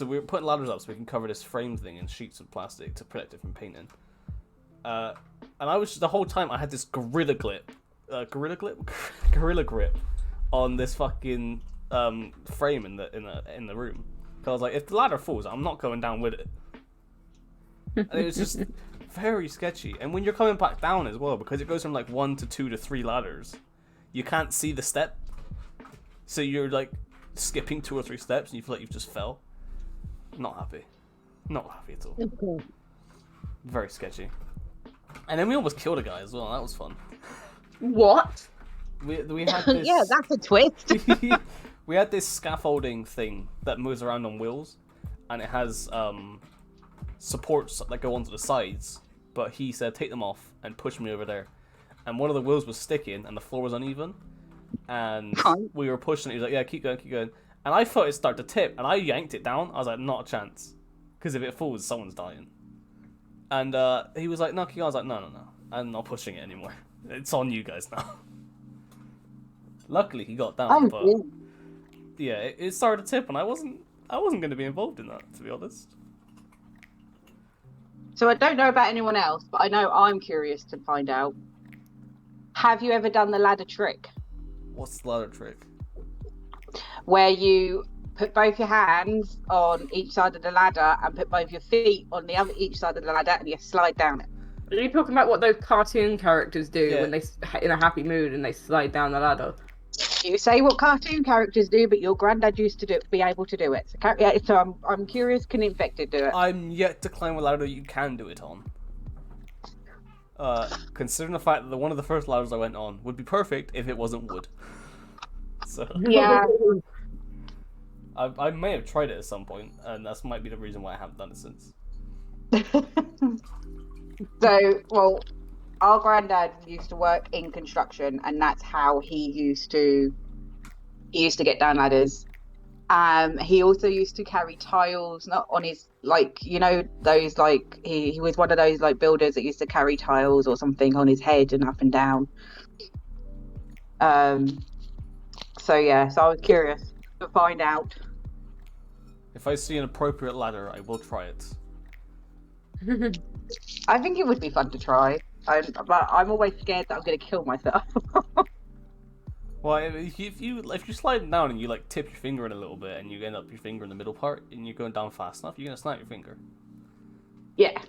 we were putting ladders up so we can cover this frame thing in sheets of plastic to protect it from painting. And I was the whole time I had this gorilla grip on this fucking frame in the room. So I was like, if the ladder falls, I'm not going down with it. And it was just very sketchy. And when you're coming back down as well, because it goes from like 1 to 2 to 3 ladders, you can't see the step. So you're like skipping 2 or 3 steps and you feel like you've just fell. Not happy. Not happy at all. Okay. Very sketchy. And then we almost killed a guy as well. That was fun. What? We had this... Yeah, that's a twist. We had this scaffolding thing that moves around on wheels, and it has supports that go onto the sides. But he said take them off and push me over there. And one of the wheels was sticking, and the floor was uneven. And we were pushing it. He was like, "Yeah, keep going, keep going." And I thought it'd start to tip, and I yanked it down. I was like, "Not a chance," because if it falls, someone's dying. And he was like, "No, keep going." I was like, "No, I'm not pushing it anymore. It's on you guys now." Luckily, he got down, but yeah, it started to tip, and I wasn't going to be involved in that, to be honest. So I don't know about anyone else, but I know I'm curious to find out. Have you ever done the ladder trick? What's the ladder trick? Where you put both your hands on each side of the ladder and put both your feet on each side of the ladder and you slide down it. Are you talking about what those cartoon characters do when they in a happy mood and they slide down the ladder? You say what cartoon characters do, but your granddad used to be able to do it. So I'm curious, can Infected do it? I'm yet to climb a ladder you can do it on. Considering the fact that one of the first ladders I went on would be perfect if it wasn't wood. So Yeah. I may have tried it at some point, and that might be the reason why I haven't done it since. So, well, our granddad used to work in construction, and that's how he used to get down ladders. He also used to carry tiles, not on his, like, you know, those, like, he was one of those, like, builders that used to carry tiles or something on his head and up and down. So yeah, so I was curious to find out. If I see an appropriate ladder, I will try it. I think it would be fun to try. But I'm always scared that I'm going to kill myself. Well, if you slide down and you like tip your finger in a little bit and you end up your finger in the middle part and you're going down fast enough, you're gonna snap your finger. Yeah.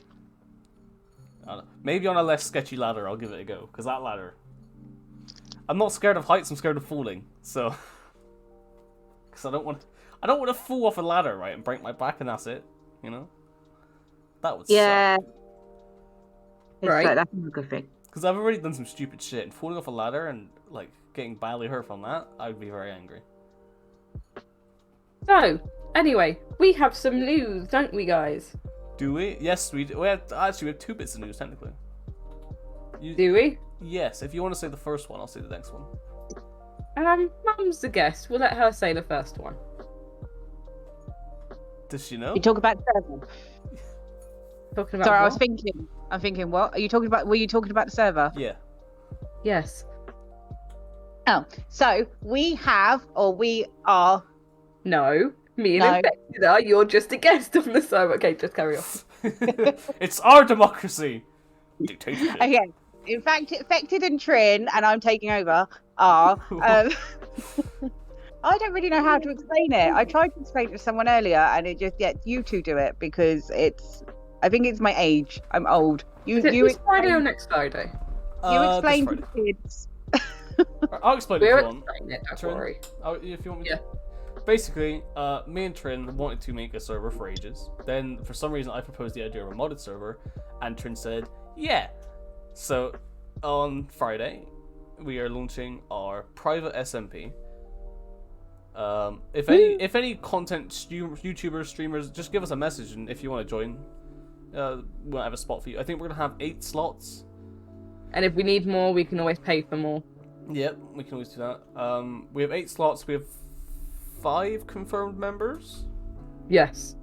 I don't know. Maybe on a less sketchy ladder, I'll give it a go, because that ladder. I'm not scared of heights. I'm scared of falling. So, because I don't want to fall off a ladder, right, and break my back, and that's it. You know. That would Yeah. suck. Right. That's not a good thing. Because I've already done some stupid shit, and falling off a ladder and like getting badly hurt from that, I would be very angry. So, anyway, we have some news, don't we, guys? Do we? Yes, we do. We have 2 bits of news technically. Do we? Yes. If you want to say the first one, I'll say the next one. Mum's the guest. We'll let her say the first one. Does she know? You talk about server. Talking about Sorry, what? I was thinking. I'm thinking, what are you talking about? Were you talking about the server? Yeah. Yes. Oh, so we are. No. Me and No. Infected are. You're just a guest on the server. Okay, just carry on. It's our democracy. Dictatorship. Okay. In fact, Infected and Trin, and I'm taking over, are. I don't really know how to explain it. I tried to explain it to someone earlier, and it just, you two do it, because I think it's my age. I'm old. Is it this Friday or next Friday? You explain this to Friday. kids. I'll explain it if We're you want. explaining it, don't Trin? worry. If you want me Yeah. to. basically, me and Trin wanted to make a server for ages. Then, for some reason, I proposed the idea of a modded server, and Trin said, yeah. So, on Friday, we are launching our private SMP. If any content YouTubers, streamers, just give us a message, and if you want to join, we'll have a spot for you. I think we're gonna have 8 slots. And if we need more, we can always pay for more. Yep, we can always do that. We have 8 slots. We have 5 confirmed members. Yes.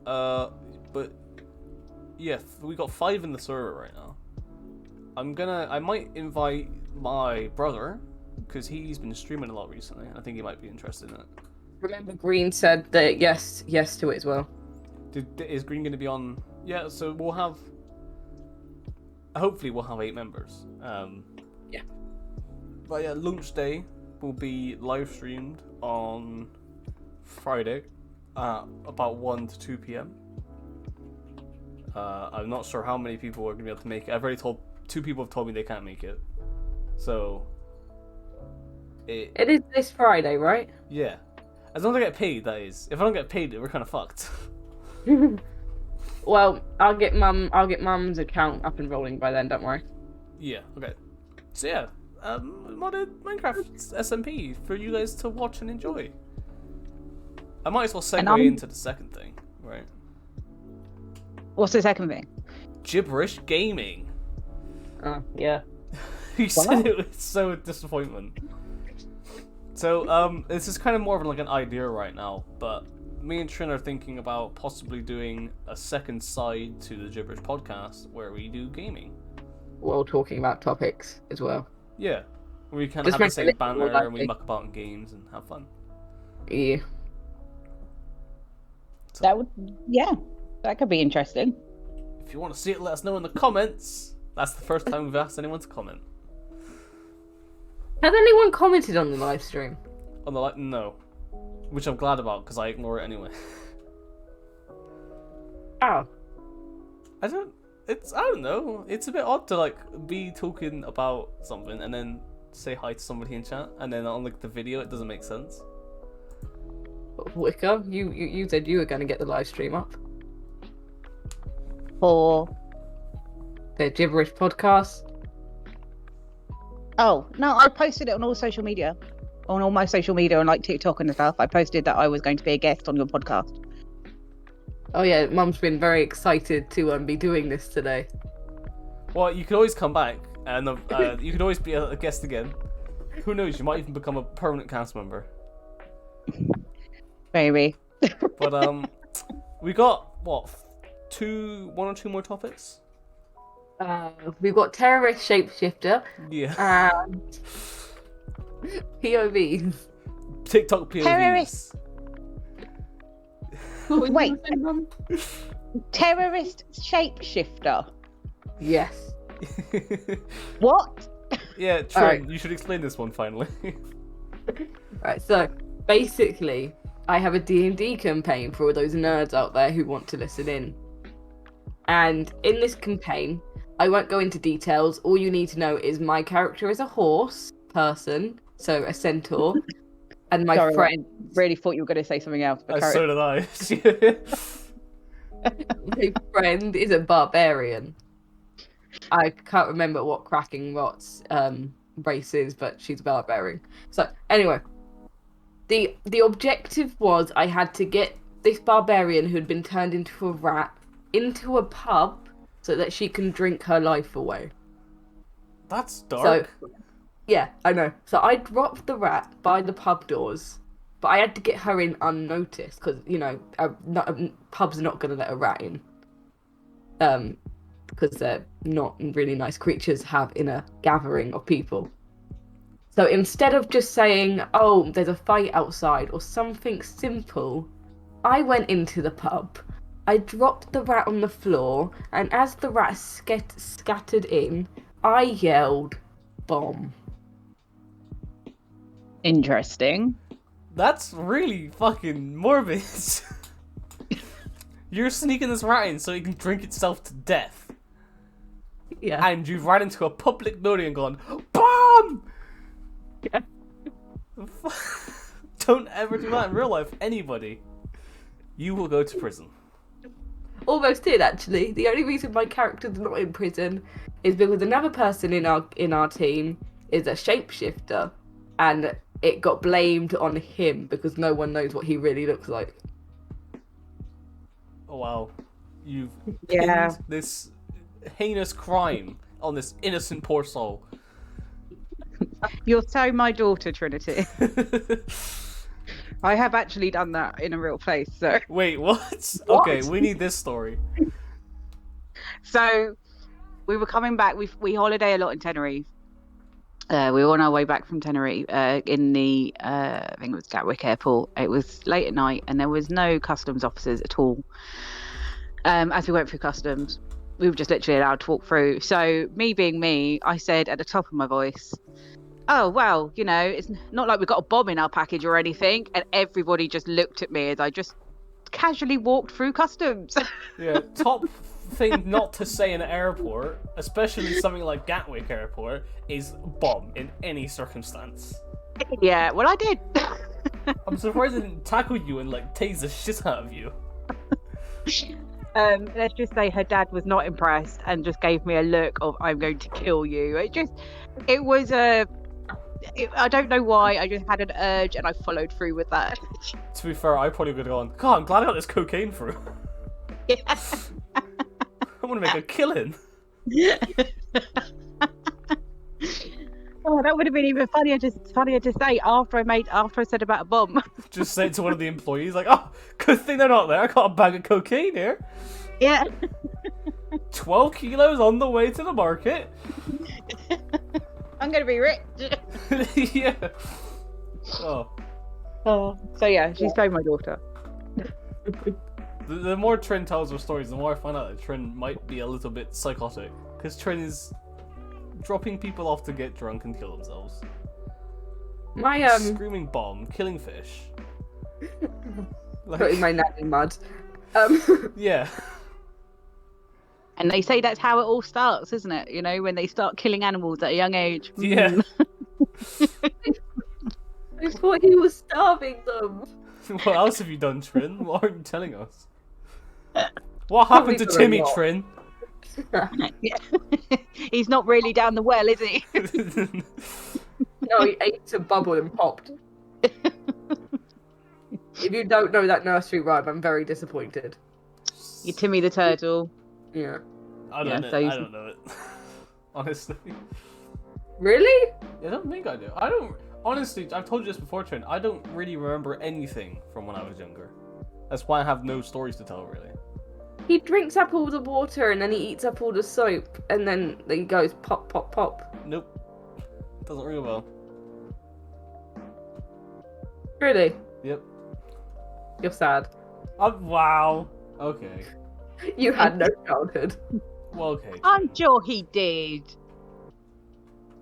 But yeah, we got 5 in the server right now. I might invite my brother, because he's been streaming a lot recently. I think he might be interested in it. Remember, Green said that yes to it as well. Is Green going to be on? Yeah, so we'll have. Hopefully, we'll have 8 members. Yeah. But yeah, launch day will be live streamed on Friday at about 1 to 2 p.m. I'm not sure how many people are going to be able to make it. I've already told 2 people have told me they can't make it. So. It is this Friday, right? Yeah. As long as I get paid, that is. If I don't get paid, we're kind of fucked. Well, I'll get Mum's account up and rolling by then. Don't worry. Yeah. Okay. So yeah, modded Minecraft SMP for you guys to watch and enjoy. I might as well segue into the second thing, right? What's the second thing? Gibberish gaming. Yeah. You said it with so disappointment. So this is kind of more of like an idea right now, but me and Trin are thinking about possibly doing a second side to the Gibberish podcast where we do gaming. While talking about topics as well. Yeah, we kind of Just have the make same it banner more and we likely. muck about in games and have fun. Yeah. That could be interesting. If you want to see it, let us know in the comments. That's the first time we've asked anyone to comment. Has anyone commented on the live stream? On the no, which I'm glad about because I ignore it anyway. Oh. I don't know. It's a bit odd to like be talking about something and then say hi to somebody in chat, and then on like the video it doesn't make sense. Wicker, you said you were going to get the live stream up. For The Gibberish podcast. Oh, no, I posted it on all social media. On all my social media and like TikTok and stuff. I posted that I was going to be a guest on your podcast. Oh yeah, Mum's been very excited to be doing this today. Well, you can always come back, and you could always be a guest again. Who knows? You might even become a permanent cast member. Maybe. But we got what, 1 or 2 more topics. We've got terrorist shapeshifter Yeah. and POVs. TikTok POVs. Terrorist. What were you Wait. saying, Mum? Terrorist shapeshifter. Yes. What? Yeah, Trin, Alright. you should explain this one finally. Right, so basically, I have a D&D campaign for all those nerds out there who want to listen in. And in this campaign, I won't go into details. All you need to know is my character is a horse person, so a centaur, and my Sorry, friend. Really thought you were going to say something else. But So did I. My friend is a barbarian. I can't remember what Cracking Rot's race is, but she's a barbarian. So anyway, the objective was I had to get this barbarian who had been turned into a rat into a pub so that she can drink her life away. That's dark. So, yeah, I know. So I dropped the rat by the pub doors, but I had to get her in unnoticed because, you know, pubs are not going to let a rat in. Because they're not really nice creatures to have in a gathering of people. So instead of just saying, oh, there's a fight outside or something simple, I went into the pub. I dropped the rat on the floor, and as the rat scattered in, I yelled, bomb. Interesting. That's really fucking morbid. You're sneaking this rat in so it can drink itself to death. Yeah. And you've ran into a public building and gone, BOMB! Yeah. Don't ever do that in real life. Anybody. You will go to prison. Almost did, actually. The only reason my character's not in prison is because another person in our team is a shapeshifter, and it got blamed on him because no one knows what he really looks like. Oh wow. You've Yeah. pinned this heinous crime on this innocent poor soul. You're so my daughter, Trinity. I have actually done that in a real place. So Wait, what? Okay, we need this story. So we were coming back. We holiday a lot in Tenerife. We were on our way back from Tenerife in the I think it was Gatwick Airport. It was late at night, and there was no customs officers at all. As we went through customs, we were just literally allowed to walk through. So me being me, I said at the top of my voice, "Oh well, you know, it's not like we've got a bomb in our package or anything." And everybody just looked at me as I just casually walked through customs. Yeah, top thing not to say in an airport, especially something like Gatwick Airport, is bomb in any circumstance. Yeah, well, I did. I'm surprised I didn't tackle you and like tase the shit out of you. Let's just say her dad was not impressed and just gave me a look of "I'm going to kill you." It was I don't know why. I just had an urge and I followed through with that. To be fair, I probably would have gone, God, I'm glad I got this cocaine through. Yeah. I want to make a killing. Oh, that would have been even funnier. Just funnier to say after I said about a bomb. Just say it to one of the employees, like, oh, good thing they're not there. I got a bag of cocaine here. Yeah. 12 kilos on the way to the market. I'm gonna be rich. Yeah. Oh. So yeah, she's so my daughter. The more Trin tells her stories, the more I find out that Trin might be a little bit psychotic. Because Trin is dropping people off to get drunk and kill themselves. My Screaming bomb, killing fish. putting my nan in mud. Yeah. And they say that's how it all starts, isn't it? You know, when they start killing animals at a young age. Yeah. I thought he was starving them. What else have you done, Trin? What aren't you telling us? What happened to Timmy, Trin? Yeah. He's not really down the well, is he? No, he ate a bubble and popped. If you don't know that nursery rhyme, I'm very disappointed. You're Timmy the turtle. Yeah. I don't know. so I don't know it. Honestly. Really? I don't think I do. I don't. Honestly, I've told you this before, Trin. I don't really remember anything from when I was younger. That's why I have no stories to tell, really. He drinks up all the water and then he eats up all the soap and then he goes pop, pop, pop. Nope. Doesn't ring a bell. Really? Yep. You're sad. Wow. Okay. You had no childhood. Well, okay. I'm sure he did.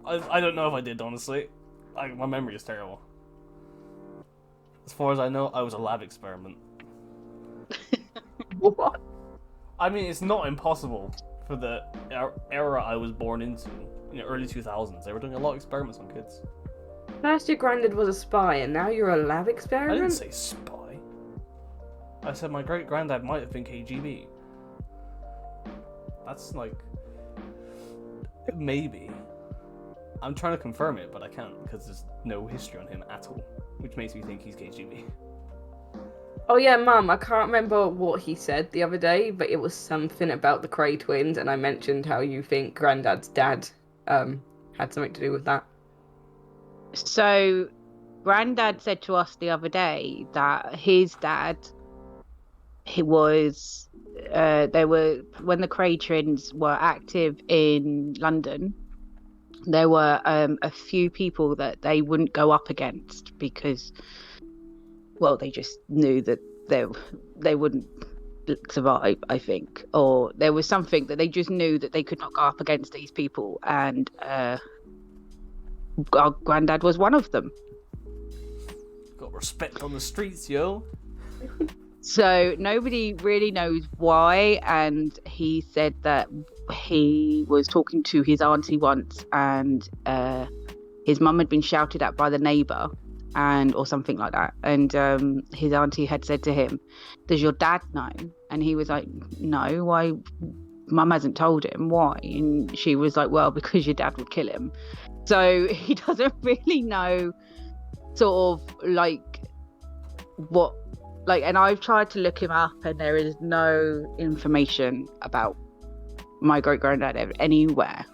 I don't know if I did, honestly. My memory is terrible. As far as I know, I was a lab experiment. What? I mean, it's not impossible for the era I was born into, in the early 2000s. They were doing a lot of experiments on kids. First your granddad was a spy and now you're a lab I experiment? didn't say spy. I said my great-granddad might have been KGB. That's like... maybe. I'm trying to confirm it, but I can't, because there's no history on him at all. Which makes me think he's KGB. Oh yeah, Mum, I can't remember what he said the other day, but it was something about the Cray twins, and I mentioned how you think Granddad's dad had something to do with that. So, Granddad said to us the other day that his dad, he was, when the Cray twins were active in London, there were a few people that they wouldn't go up against because, well, they just knew that they wouldn't survive, I think. Or there was something that they just knew that they could not go up against these people, and our granddad was one of them. Got respect on the streets, yo. So nobody really knows why, and he said that he was talking to his auntie once, and his mum had been shouted at by the neighbour, or something like that. And his auntie had said to him, "Does your dad know?" And he was like, "No, why? Mum hasn't told him. Why?" And she was like, "Well, because your dad would kill him." So he doesn't really know sort of like what, like, and I've tried to look him up and there is no information about my great granddad anywhere.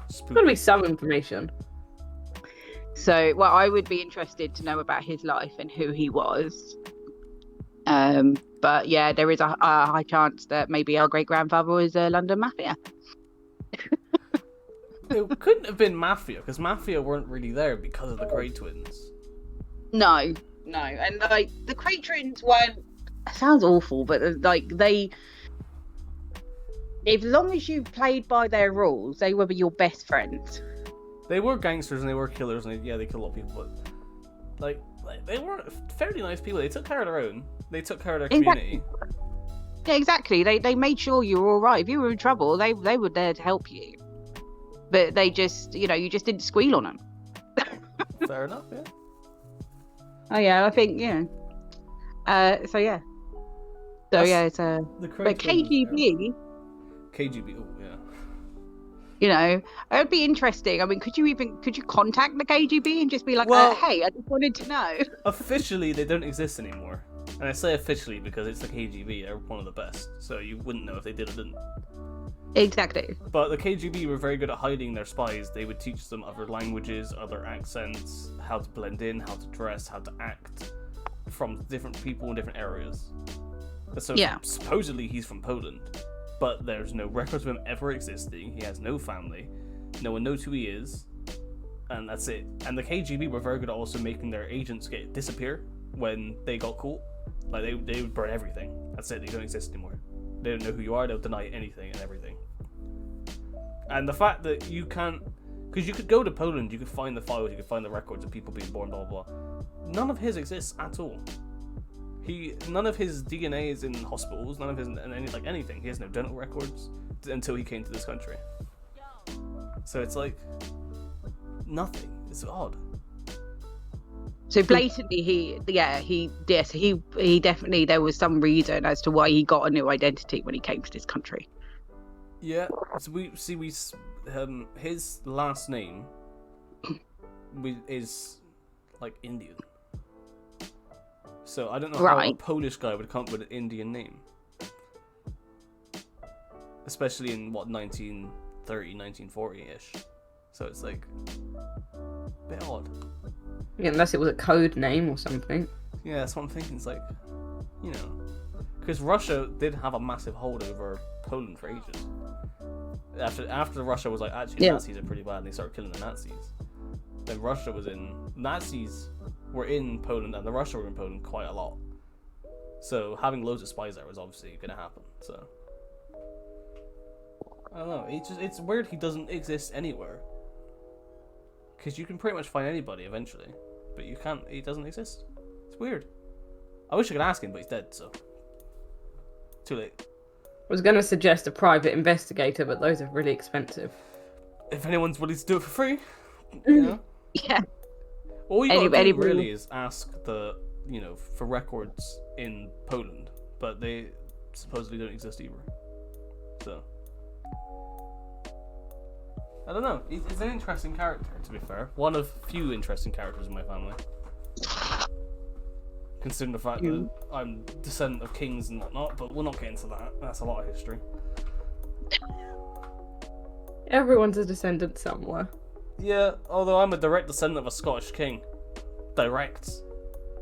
There's got to be some information. So, well, I would be interested to know about his life and who he was. But yeah, there is a high chance that maybe our great grandfather was a London mafia. It couldn't have been mafia because mafia weren't really there because of the Cray twins. No, and like the Cray twins weren't. It sounds awful, but like they, as long as you played by their rules, they were your best friends. They were gangsters and they were killers and they killed a lot of people, but like they were fairly nice people. They took care of their own. They took care of their community. Yeah, exactly. They made sure you were all right. If you were in trouble, they were there to help you. But they just, you just didn't squeal on them. Fair enough, yeah. Oh yeah, I think so yeah. It's a. But KGB. KGB. Oh yeah. It would be interesting. I mean, could you contact the KGB and just be like, well, hey, I just wanted to know. Officially, they don't exist anymore. And I say officially because it's the KGB. They're one of the best. So you wouldn't know if they did or didn't. Exactly. But the KGB were very good at hiding their spies. They would teach them other languages, other accents, how to blend in, how to dress, how to act from different people in different areas. So supposedly he's from Poland. But there's no records of him ever existing. He has no family. No one knows who he is. And that's it. And the KGB were very good at also making their agents disappear when they got caught. Like, they would burn everything. That's it. They don't exist anymore. They don't know who you are. They'll deny anything and everything. And the fact that you can't... Because you could go to Poland, you could find the files, you could find the records of people being born, blah, blah, blah. None of his exists at all. None of his DNA is in hospitals, none of his anything. He has no dental records until he came to this country. So it's like nothing. It's odd. So blatantly, he definitely, there was some reason as to why he got a new identity when he came to this country. Yeah. So his last name is like Indian. So I don't know how a Polish guy would come up with an Indian name. Especially in, 1930, 1940-ish. So it's like a bit odd. Yeah, unless it was a code name or something. Yeah, that's what I'm thinking. It's like, because Russia did have a massive hold over Poland for ages. After Russia was like, actually, the Nazis are pretty bad, and they started killing the Nazis. Then Nazis were in Poland and the Russia were in Poland quite a lot. So having loads of spies there was obviously going to happen. So I don't know. It's weird he doesn't exist anywhere. Because you can pretty much find anybody eventually, but you can't. He doesn't exist. It's weird. I wish I could ask him, but he's dead. So too late. I was going to suggest a private investigator, but those are really expensive. If anyone's willing to do it for free, Yeah. All you gotta do really is ask for records in Poland, but they supposedly don't exist either. So I don't know. He's an interesting character, to be fair. One of few interesting characters in my family. Considering the fact that I'm descendant of kings and whatnot, but we'll not get into that. That's a lot of history. Everyone's a descendant somewhere. Yeah, although I'm a direct descendant of a Scottish king. Direct.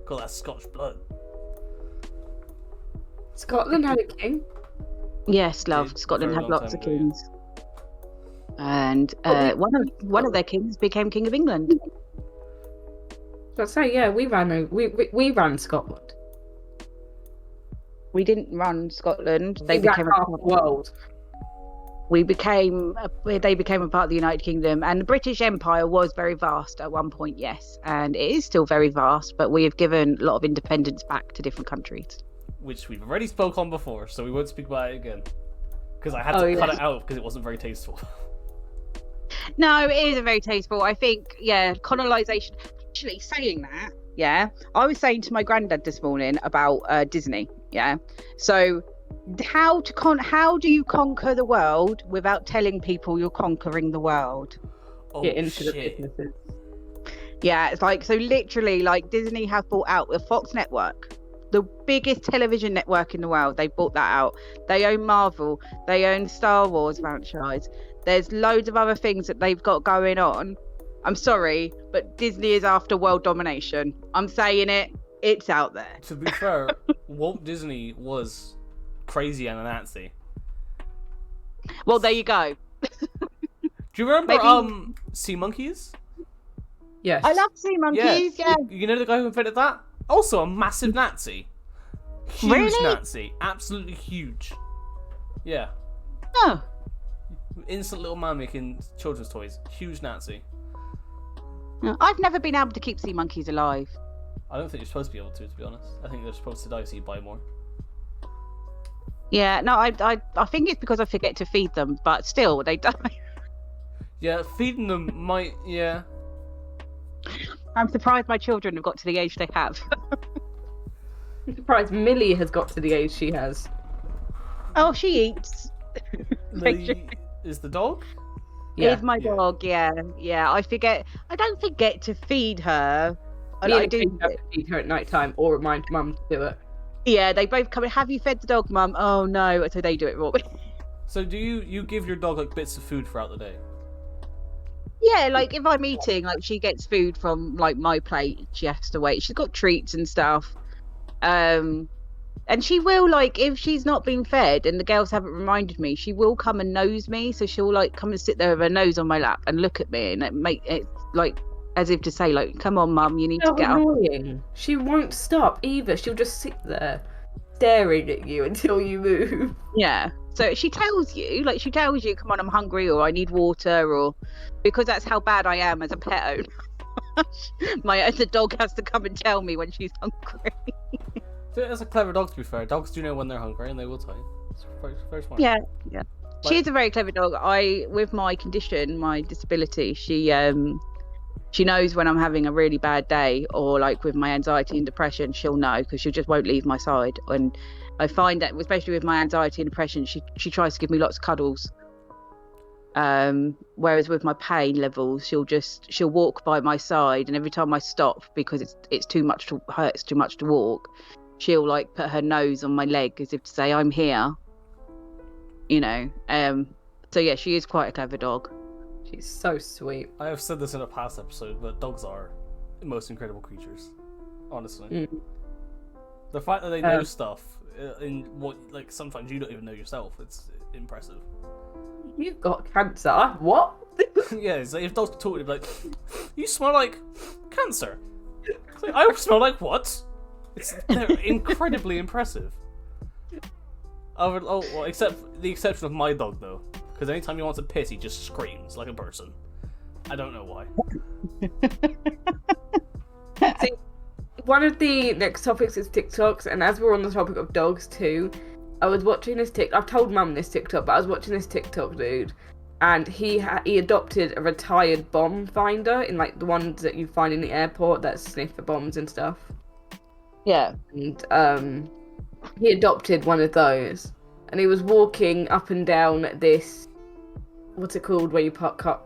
Got that Scottish blood. Scotland had a king? Yes, love. Scotland had lots of kings. And one of their kings became King of England. Let's say, yeah, we ran Scotland. We didn't run Scotland. They became half the world. They became a part of the United Kingdom, and the British Empire was very vast at one point, yes, and it is still very vast, but we have given a lot of independence back to different countries. Which we've already spoke on before, so we won't speak about it again. Because I had to cut it out because it wasn't very tasteful. No, it isn't very tasteful. I think, colonization. actually, saying that, yeah, I was saying to my granddad this morning about Disney. Yeah, so how do you conquer the world without telling people you're conquering the world? Oh Get into the shit! businesses. Yeah, it's like, so literally, like, Disney have bought out the Fox network, the biggest television network in the world. They bought that out. They own Marvel. They own Star Wars franchise. There's loads of other things that they've got going on. I'm sorry, but Disney is after world domination. I'm saying it. It's out there. To be fair, Walt Disney was crazy and a Nazi. Well, there you go. Do you remember Maybe- Sea Monkeys? Yes. I love sea monkeys. Yeah. You know the guy who invented that? Also a massive Nazi. Huge Really? Nazi. Absolutely huge. Yeah. Oh. Instant little man making children's toys. Huge Nazi. I've never been able to keep sea monkeys alive. I don't think you're supposed to be able to be honest. I think they're supposed to die so you buy more. Yeah, no, I think it's because I forget to feed them, but still, they die. Yeah, feeding them might, yeah. I'm surprised my children have got to the age they have. I'm surprised Millie has got to the age she has. Oh, she eats. Millie is the dog? Here's my dog. Yeah. I don't forget to feed her. Me and I do. Kate have to feed her at night time or remind Mum to do it. Yeah, they both come in. Have you fed the dog, Mum? Oh no, so they do it for me. So do you give your dog like bits of food throughout the day? Yeah, like if I'm eating, like she gets food from like my plate. She has to wait. She's got treats and stuff. And she will, like, if she's not been fed and the girls haven't reminded me, she will come and nose me. So she'll like come and sit there with her nose on my lap and look at me, and it make it like as if to say, like, come on, Mum, you need to get up. Annoying. She won't stop either. She'll just sit there staring at you until you move. Yeah. So she tells you, come on, I'm hungry, or I need water, or because that's how bad I am as a pet owner. The dog has to come and tell me when she's hungry. That's a clever dog, to be fair. Dogs do know when they're hungry and they will tell you. It's very, very smart. Yeah. Like- She's a very clever dog. With my condition, my disability, she knows when I'm having a really bad day, or like with my anxiety and depression, she'll know because she just won't leave my side. And I find that, especially with my anxiety and depression, she tries to give me lots of cuddles. Whereas with my pain levels, she'll walk by my side, and every time I stop because it's too much to hurts too much to walk, she'll like put her nose on my leg as if to say, I'm here. You know. So yeah, she is quite a clever dog. She's so sweet. I have said this in a past episode, but dogs are the most incredible creatures. Honestly. Mm. The fact that they know stuff in what, like, sometimes you don't even know yourself, it's impressive. You've got cancer. What? Yeah, it's like if dogs talk to you, like, you smell like cancer. It's like, I smell like what? They're incredibly impressive. Except the exception of my dog, though. Because anytime he wants to piss, he just screams like a person. I don't know why. See, one of the next topics is TikToks, and as we're on the topic of dogs too, I was watching this I've told Mum this TikTok, but I was watching this TikTok dude, and he adopted a retired bomb finder, in like the ones that you find in the airport that sniff for bombs and stuff. Yeah. And he adopted one of those, and he was walking up and down this, what's it called, where you park car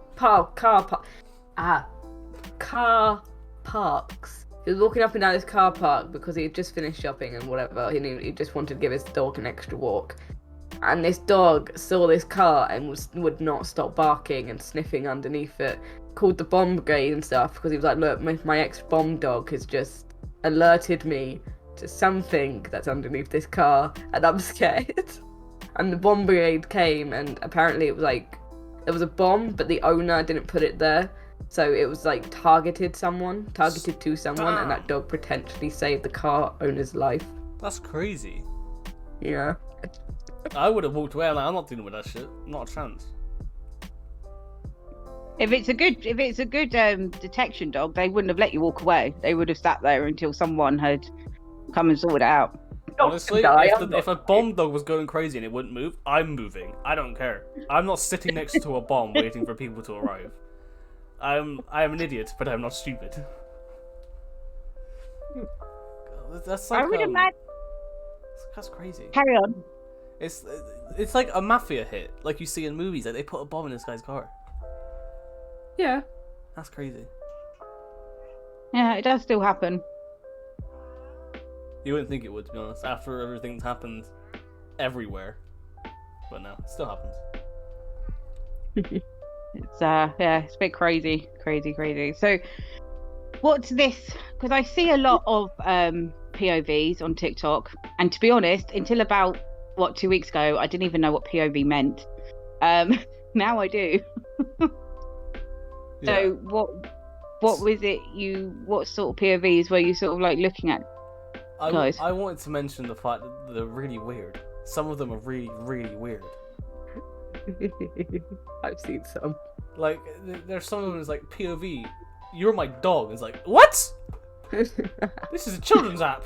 parks. He was walking up and down this car park because he had just finished shopping and whatever. He just wanted to give his dog an extra walk. And this dog saw this car and would not stop barking and sniffing underneath it. Called the bomb brigade and stuff because he was like, look, my ex-bomb dog has just alerted me to something that's underneath this car and I'm scared. And the bomb brigade came, and apparently it was like, there was a bomb, but the owner didn't put it there. So it was like targeted to someone, and that dog potentially saved the car owner's life. That's crazy. Yeah. I would have walked away. I'm not dealing with that shit. Not a chance. If it's a good detection dog, they wouldn't have let you walk away. They would have sat there until someone had come and sorted it out. Honestly, if a bomb dog was going crazy and it wouldn't move, I'm moving. I don't care. I'm not sitting next to a bomb waiting for people to arrive. I am an idiot, but I'm not stupid. That's like I would imagine. that's crazy. Carry on. It's like a mafia hit, like you see in movies. Like they put a bomb in this guy's car. Yeah. That's crazy. Yeah, it does still happen. You wouldn't think it would, to be honest, after everything's happened everywhere. But no, it still happens. It's it's a bit crazy. So, what's this? Because I see a lot of POVs on TikTok, and to be honest, until about 2 weeks ago, I didn't even know what POV meant. Now I do. Yeah. So what was it? What sort of POVs were you sort of like looking at? Guys. I wanted to mention the fact that they're really weird. Some of them are really, really weird. I've seen some. Like, there's some of them that's like, POV, you're my dog. It's like, what? This is a children's app.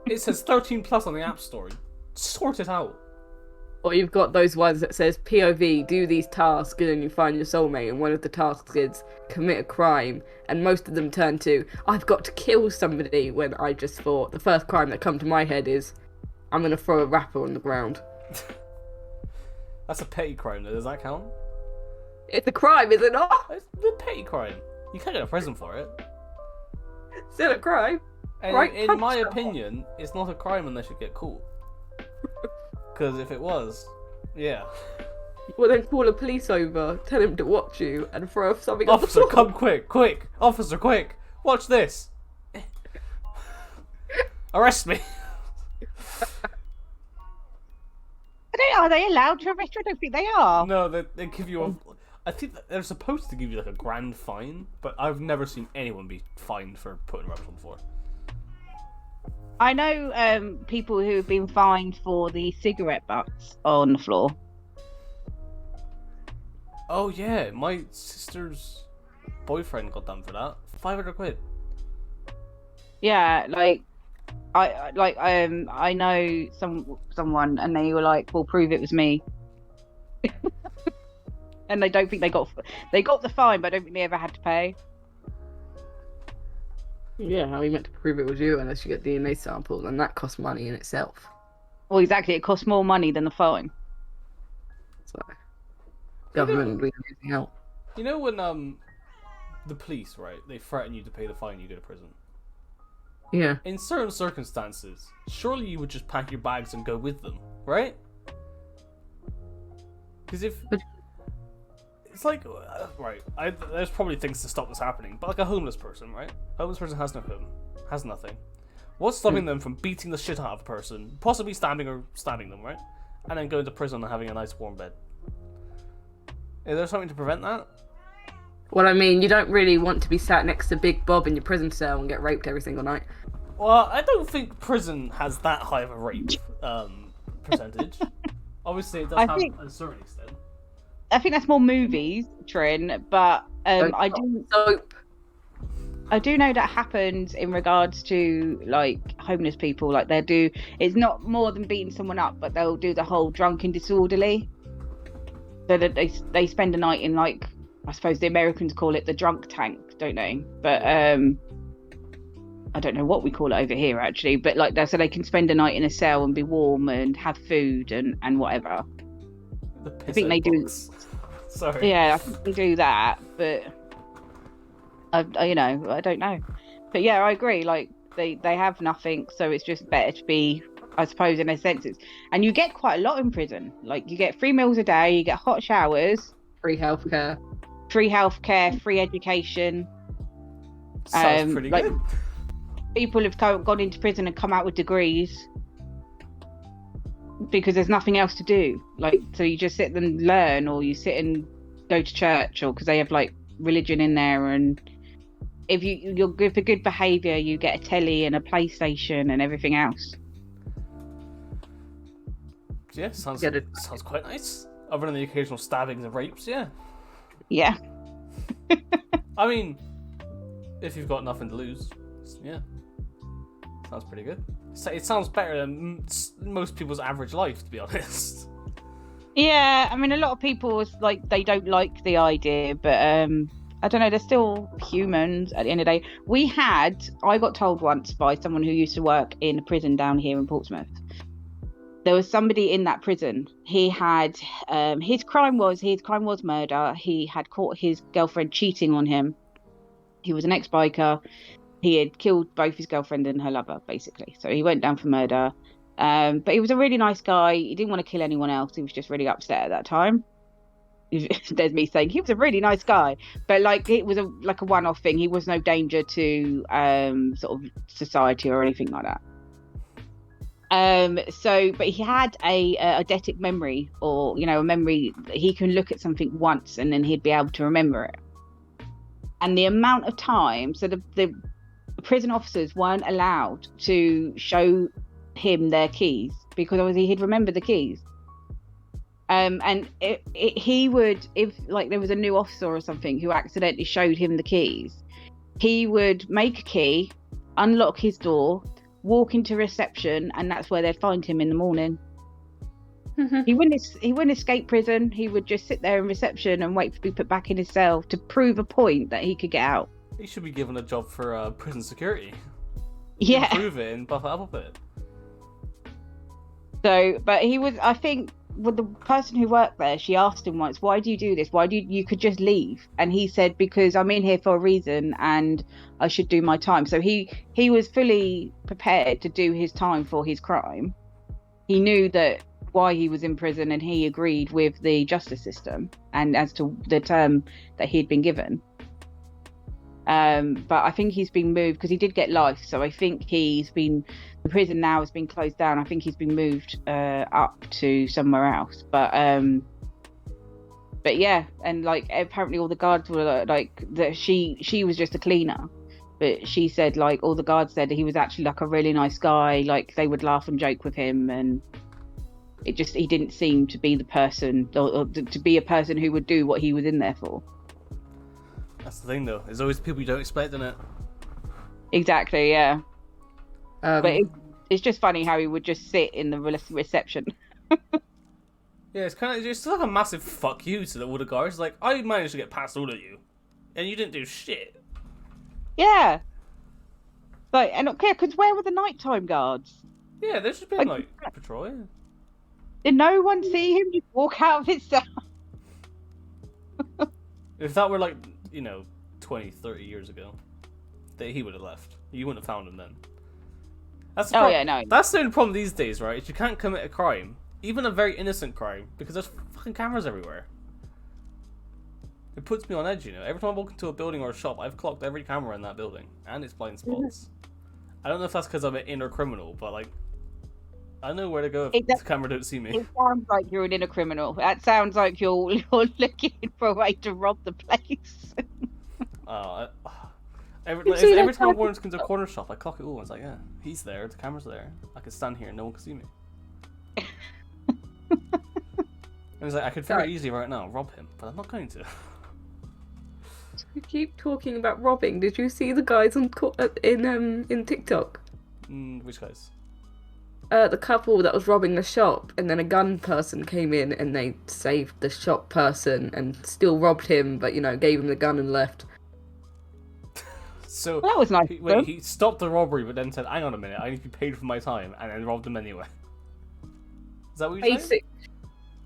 It says 13 plus on the App Store. Sort it out. Or you've got those ones that says POV, do these tasks and then you find your soulmate, and one of the tasks is commit a crime, and most of them turn to, I've got to kill somebody, when I just thought, the first crime that come to my head is, I'm going to throw a rapper on the ground. That's a petty crime though, does that count? It's a crime, is it not? It's a petty crime. You can't go to prison for it. Still a crime. And Right, in punch my someone. opinion, it's not a crime unless you get caught. Because if it was, yeah. Well, then call a police over, tell him to watch you, and throw something on the Officer, floor. come quick! Officer, quick! Watch this! Arrest me! Are they allowed to arrest you? I don't think they are. No, they give you a... I think that they're supposed to give you like a grand fine, but I've never seen anyone be fined for putting rubbish on the floor. I know people who have been fined for the cigarette butts on the floor. Oh yeah, my sister's boyfriend got done for that. 500 quid. Yeah, like I know someone, and they were like, "Well, prove it was me." And they don't think they got the fine, but I don't think they ever had to pay. Yeah, how are you meant to prove it was you unless you get DNA samples, and that costs money in itself. Well, exactly. It costs more money than the fine. So, government leaving anything out. You know when the police, right, they threaten you to pay the fine, you go to prison. Yeah. In certain circumstances, surely you would just pack your bags and go with them, right? Because if... It's like, right, there's probably things to stop this happening, but like a homeless person, right? A homeless person has no home, has nothing. What's stopping them from beating the shit out of a person, possibly stabbing them, right? And then going to prison and having a nice warm bed? Is there something to prevent that? Well, I mean, you don't really want to be sat next to Big Bob in your prison cell and get raped every single night. Well, I don't think prison has that high of a rape percentage. Obviously, it does have a certain extent. I think that's more movies, Trin, but I do know that happens in regards to like homeless people. Like it's not more than beating someone up, but they'll do the whole drunk and disorderly. So that they spend a night in, like, I suppose the Americans call it the drunk tank, don't they? But I don't know what we call it over here actually. But like that, so they can spend a night in a cell and be warm and have food and whatever. I think they do. Sorry. Yeah, I think they do that, but I don't know. But yeah, I agree. Like they have nothing, so it's just better to be, I suppose, in a sense. And you get quite a lot in prison. Like you get 3 meals a day, you get hot showers, Free healthcare, free education. Sounds pretty good. People have gone into prison and come out with degrees because there's nothing else to do. Like, so you just sit and learn, or you sit and go to church, or because they have like religion in there. And if you're good for good behaviour, you get a telly and a PlayStation and everything else. Yeah, sounds quite nice. Other than the occasional stabbings and rapes, yeah. Yeah. I mean, if you've got nothing to lose, yeah. Sounds pretty good. It sounds better than most people's average life, to be honest. Yeah, I mean, a lot of people like they don't like the idea, but I don't know, they're still humans at the end of the day. I got told once by someone who used to work in a prison down here in Portsmouth. There was somebody in that prison. He had his crime was murder. He had caught his girlfriend cheating on him. He was an ex-biker. He had killed both his girlfriend and her lover, basically. So he went down for murder. But he was a really nice guy. He didn't want to kill anyone else. He was just really upset at that time. There's me saying he was a really nice guy, but like it was a one-off thing. He was no danger to sort of society or anything like that. But he had a eidetic memory, or a memory that he can look at something once and then he'd be able to remember it. And the amount of time, so the prison officers weren't allowed to show him their keys because obviously he'd remember the keys. And he would, if like there was a new officer or something who accidentally showed him the keys, he would make a key, unlock his door, walk into reception, and that's where they'd find him in the morning. He wouldn't escape prison. He would just sit there in reception and wait to be put back in his cell to prove a point that he could get out. He should be given a job for prison security. Yeah. Improve it and buff it up a bit. So, but he was, I think, with the person who worked there, she asked him once, why do you do this? Why do you could just leave? And he said, because I'm in here for a reason and I should do my time. So he was fully prepared to do his time for his crime. He knew that why he was in prison, and he agreed with the justice system and as to the term that he'd been given. But I think he's been moved because he did get life. So I think the prison now has been closed down. I think he's been moved up to somewhere else. But yeah, and like apparently all the guards were like that. She was just a cleaner, but she said like all the guards said he was actually like a really nice guy. Like they would laugh and joke with him, and he didn't seem to be the person or to be a person who would do what he was in there for. That's the thing, though. There's always people you don't expect in it. Exactly, yeah. But it's just funny how he would just sit in the reception. Yeah, it's kind of just like a massive fuck you to all the guards. Like, I managed to get past all of you, and you didn't do shit. Yeah. Like, and okay, because where were the nighttime guards? Yeah, there's just been like patrol. Yeah. Did no one see him just walk out of his cell? If that were like 20, 30 years ago, that he would have left. You wouldn't have found him then. That's the yeah, no. That's the only problem these days, right? Is you can't commit a crime, even a very innocent crime, because there's fucking cameras everywhere. It puts me on edge, Every time I walk into a building or a shop, I've clocked every camera in that building and its blind spots. I don't know if that's because I'm an inner criminal, but like, I know where to go if the camera don't see me. It sounds like you're an inner criminal. That sounds like you're looking for a way to rob the place. Every time I walk into a corner shop, I clock it all. It's like, yeah, he's there. The camera's there. I can stand here and no one can see me. And it's like, I could figure it easy right now, rob him, but I'm not going to. You keep talking about robbing. Did you see the guys in TikTok? Which guys? The couple that was robbing the shop, and then a gun person came in and they saved the shop person and still robbed him, but gave him the gun and left. So that was nice. He stopped the robbery, but then said, "Hang on a minute, I need to be paid for my time," and then robbed him anyway. Is that what you're saying?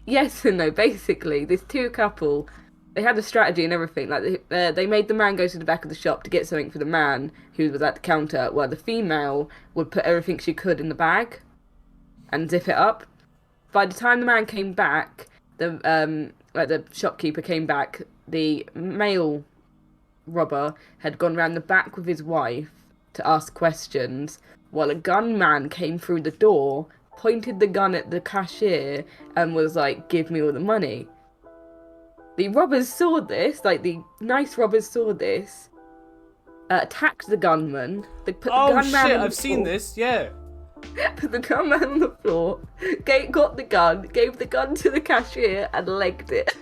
Yes and no. Basically, this two couple, they had a strategy and everything. Like they made the man go to the back of the shop to get something for the man who was at the counter, while the female would put everything she could in the bag and zip it up. By the time the man came back, the shopkeeper came back, the male robber had gone round the back with his wife to ask questions, while a gunman came through the door, pointed the gun at the cashier, and was like, "Give me all the money." The robbers saw this, like the nice robbers saw this, attacked the gunman. They put the gunman shit! on I've the seen floor. this. Yeah. Put the gunman on the floor, got the gun, gave the gun to the cashier, and legged it.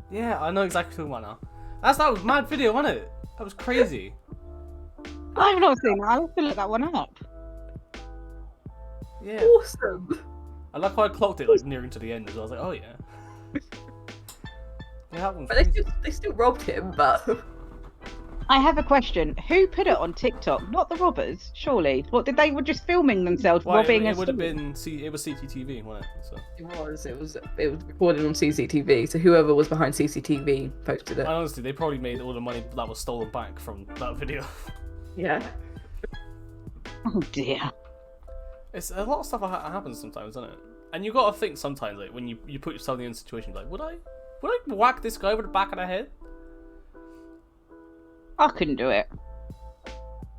Yeah, I know exactly what now. That was a mad video, wasn't it? That was crazy. I've not seen that. I'll have to look that one up. Yeah. Awesome. I like how I clocked it like nearing to the end as well. I was like, oh yeah. Yeah, that one's But crazy. they still robbed him, but I have a question. Who put it on TikTok? Not the robbers, surely. What did they were just filming themselves Well, robbing a it would have store? been it was CCTV, wasn't it? So it was recorded on CCTV. So whoever was behind CCTV posted it. honestly, they probably made all the money that was stolen back from that video. Yeah. Oh dear. It's a lot of stuff that happens sometimes, isn't it? And you got to think sometimes, like when you put yourself in a situation, like would I whack this guy over the back of the head? I couldn't do it.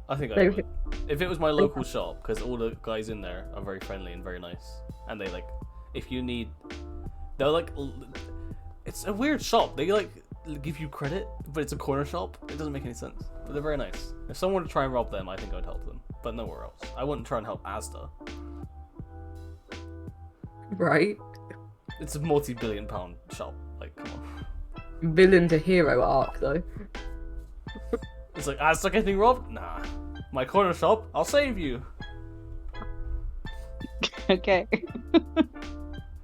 I think I would. If it was my local shop, because all the guys in there are very friendly and very nice, and they like, if you need, they're like, it's a weird shop. They like give you credit, but it's a corner shop. It doesn't make any sense. But they're very nice. If someone were to try and rob them, I think I'd help them, but nowhere else. I wouldn't try and help Asda. Right. It's a multi-billion-pound shop. Like, come on. Villain to hero arc though. It's like Asda getting robbed? Nah. My corner shop. I'll save you. Okay.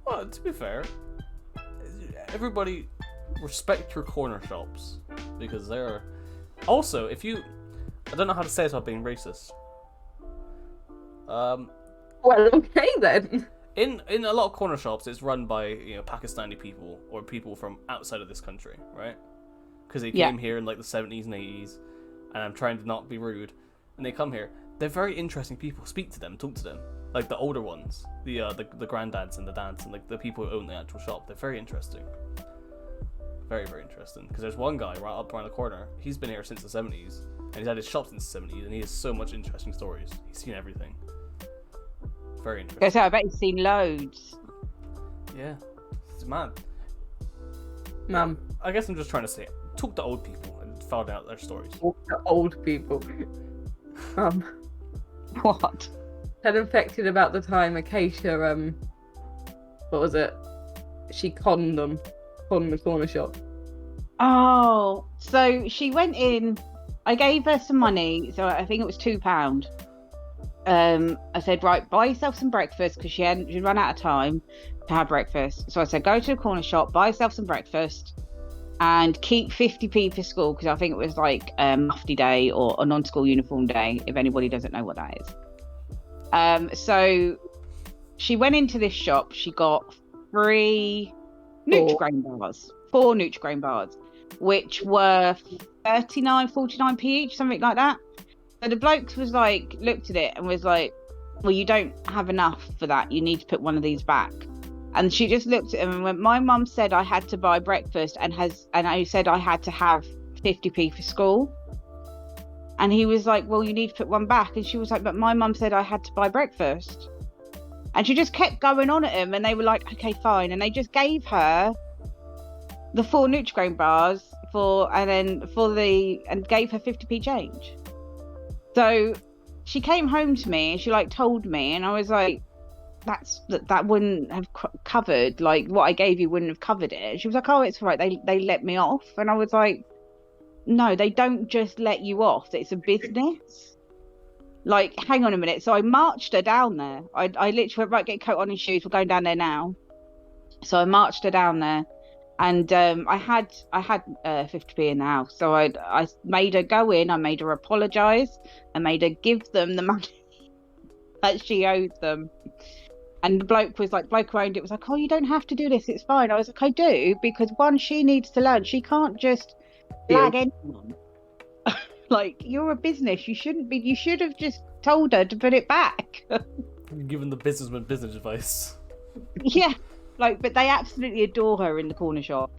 Well, to be fair, everybody respect your corner shops because they're also if you. I don't know how to say it without being racist. Well, okay then. In a lot of corner shops, it's run by Pakistani people or people from outside of this country, right? Because they came here in like the 70s and 80s, and I'm trying to not be rude, and they come here. They're very interesting people. Speak to them, talk to them, like the older ones, the granddads and the dads, and like the people who own the actual shop. They're very interesting, very very interesting. Because there's one guy right up around the corner. He's been here since the 70s, and he's had his shop since the 70s, and he has so much interesting stories. He's seen everything. Very interesting. So I bet you've seen loads. Yeah, it's mad. Mum. I guess I'm just trying to say, talk to old people and find out their stories. The old people. What? Had infected about the time Acacia, what was it? She conned the corner shop. Oh, so she went in. I gave her some money, so I think it was £2. I said, right, buy yourself some breakfast because she'd run out of time to have breakfast. So I said, go to a corner shop, buy yourself some breakfast, and keep 50p for school because I think it was like Mufti Day or a non-school uniform day. If anybody doesn't know what that is. So she went into this shop. She got 3 Nutri-Grain bars, 4 Nutri-Grain bars, which were 49p each, something like that. So the bloke was like, looked at it and was like, well, you don't have enough for that. You need to put one of these back. And she just looked at him and went, my mum said I had to buy breakfast and I said I had to have 50p for school. And he was like, well, you need to put one back. And she was like, but my mum said I had to buy breakfast. And she just kept going on at him and they were like, okay, fine. And they just gave her the 4 Nutri-Grain bars and gave her 50p change. So she came home to me and she like told me, and I was like, that wouldn't have covered, like what I gave you wouldn't have covered it. And she was like, oh, it's all right, they let me off. And I was like, no, they don't just let you off, it's a business. Like, hang on a minute. So I marched her down there. I literally went, right, get a coat on and shoes, we're going down there now. So I marched her down there. And I had 50p in the house, so I made her go in. I made her apologise. I made her give them the money that she owed them. And the bloke who owned it was like, oh, you don't have to do this. It's fine. I was like, I do, because one, she needs to learn. She can't just flag anyone. Like, you're a business. You should have just told her to put it back. Given the businessman business advice. Yeah. But they absolutely adore her in the corner shop,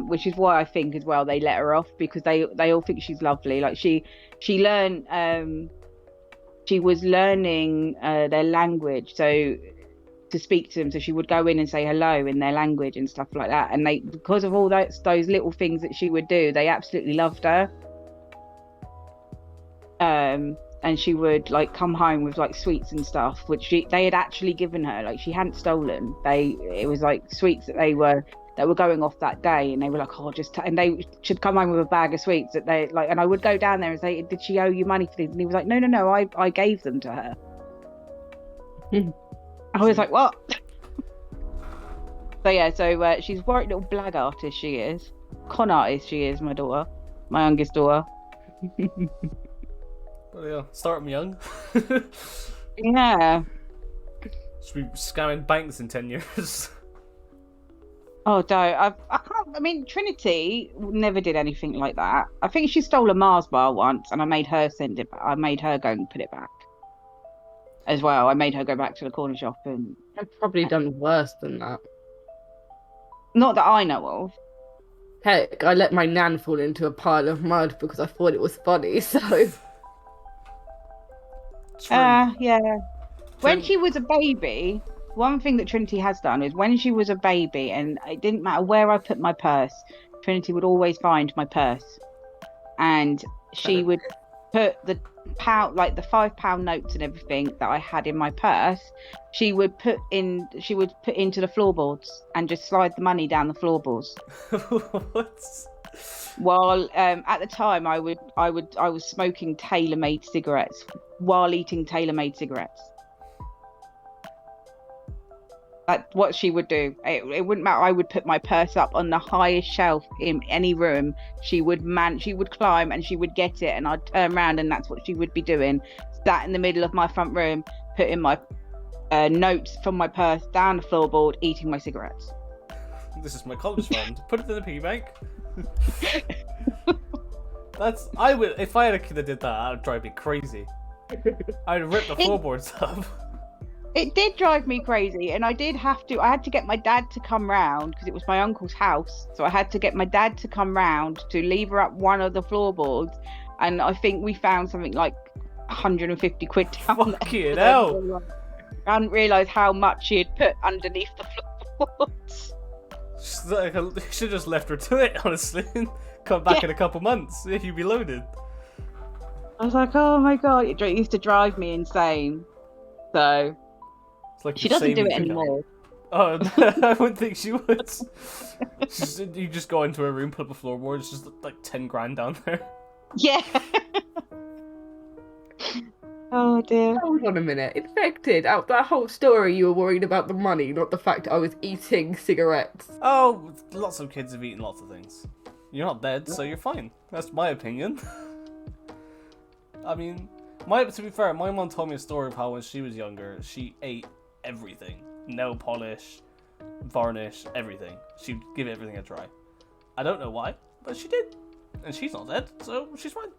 which is why I think as well they let her off, because they all think she's lovely. Like she learned, she was learning their language, so to speak to them. So she would go in and say hello in their language and stuff like that. And because of all those little things that she would do, they absolutely loved her. And she would like come home with like sweets and stuff, which they had actually given her. Like, she hadn't stolen. It was like sweets that were going off that day, and they were like, oh, and they should come home with a bag of sweets that they like. And I would go down there and say, did she owe you money for these? And he was like, no, I gave them to her. I was like, what? So yeah, she's a worried little blag artist, she is. con artist she is, my daughter. My youngest daughter. Well, yeah, start them young. Yeah. Should be scamming banks in 10 years. Oh, don't. I can't. I mean, Trinity never did anything like that. I think she stole a Mars bar once, and I made her send it back. I made her go and put it back as well. I made her go back to the corner shop, and I've probably done worse than that. not that I know of. Heck, I let my nan fall into a pile of mud because I thought it was funny, so... Yeah. When Trin- she was a baby, one thing that Trinity has done is when she was a baby, and it didn't matter where I put my purse, Trinity would always find my purse, and she would put the like the £5 notes and everything that I had in my purse. She would put into the floorboards and just slide the money down the floorboards. What? While at the time I was smoking tailor-made cigarettes while eating tailor-made cigarettes. That's what she would do. It wouldn't matter. I would put my purse up on the highest shelf in any room. She would climb and she would get it, and I'd turn around and that's what she would be doing. Sat in the middle of my front room, putting my notes from my purse down the floorboard, eating my cigarettes. This is my college fund. Put it in the piggy bank. If I had a kid that did that, that would drive me crazy. I'd rip the floorboards up. It did drive me crazy, and I had to get my dad to come round because it was my uncle's house. So I had to get my dad to come round to lever up one of the floorboards, and I think we found something like 150 quid down there. Fucking hell. I hadn't realised how much she had put underneath the floorboards. You should have just left her to it, honestly. Come back in a couple months, you'd be loaded. I was like, oh my god, it used to drive me insane. So Like she doesn't do it anymore. Oh, I wouldn't think she would. You just go into a room, put up a floorboard, it's just like 10 grand down there. Yeah. Oh dear. Hold on a minute. Infected. Out that whole story, you were worried about the money, not the fact I was eating cigarettes. Oh, lots of kids have eaten lots of things. You're not dead, so you're fine. That's my opinion. I mean, to be fair, my mom told me a story of how when she was younger, she ate everything. Nail polish, varnish, everything. She'd give everything a try. I don't know why, but she did. And she's not dead, so she's fine.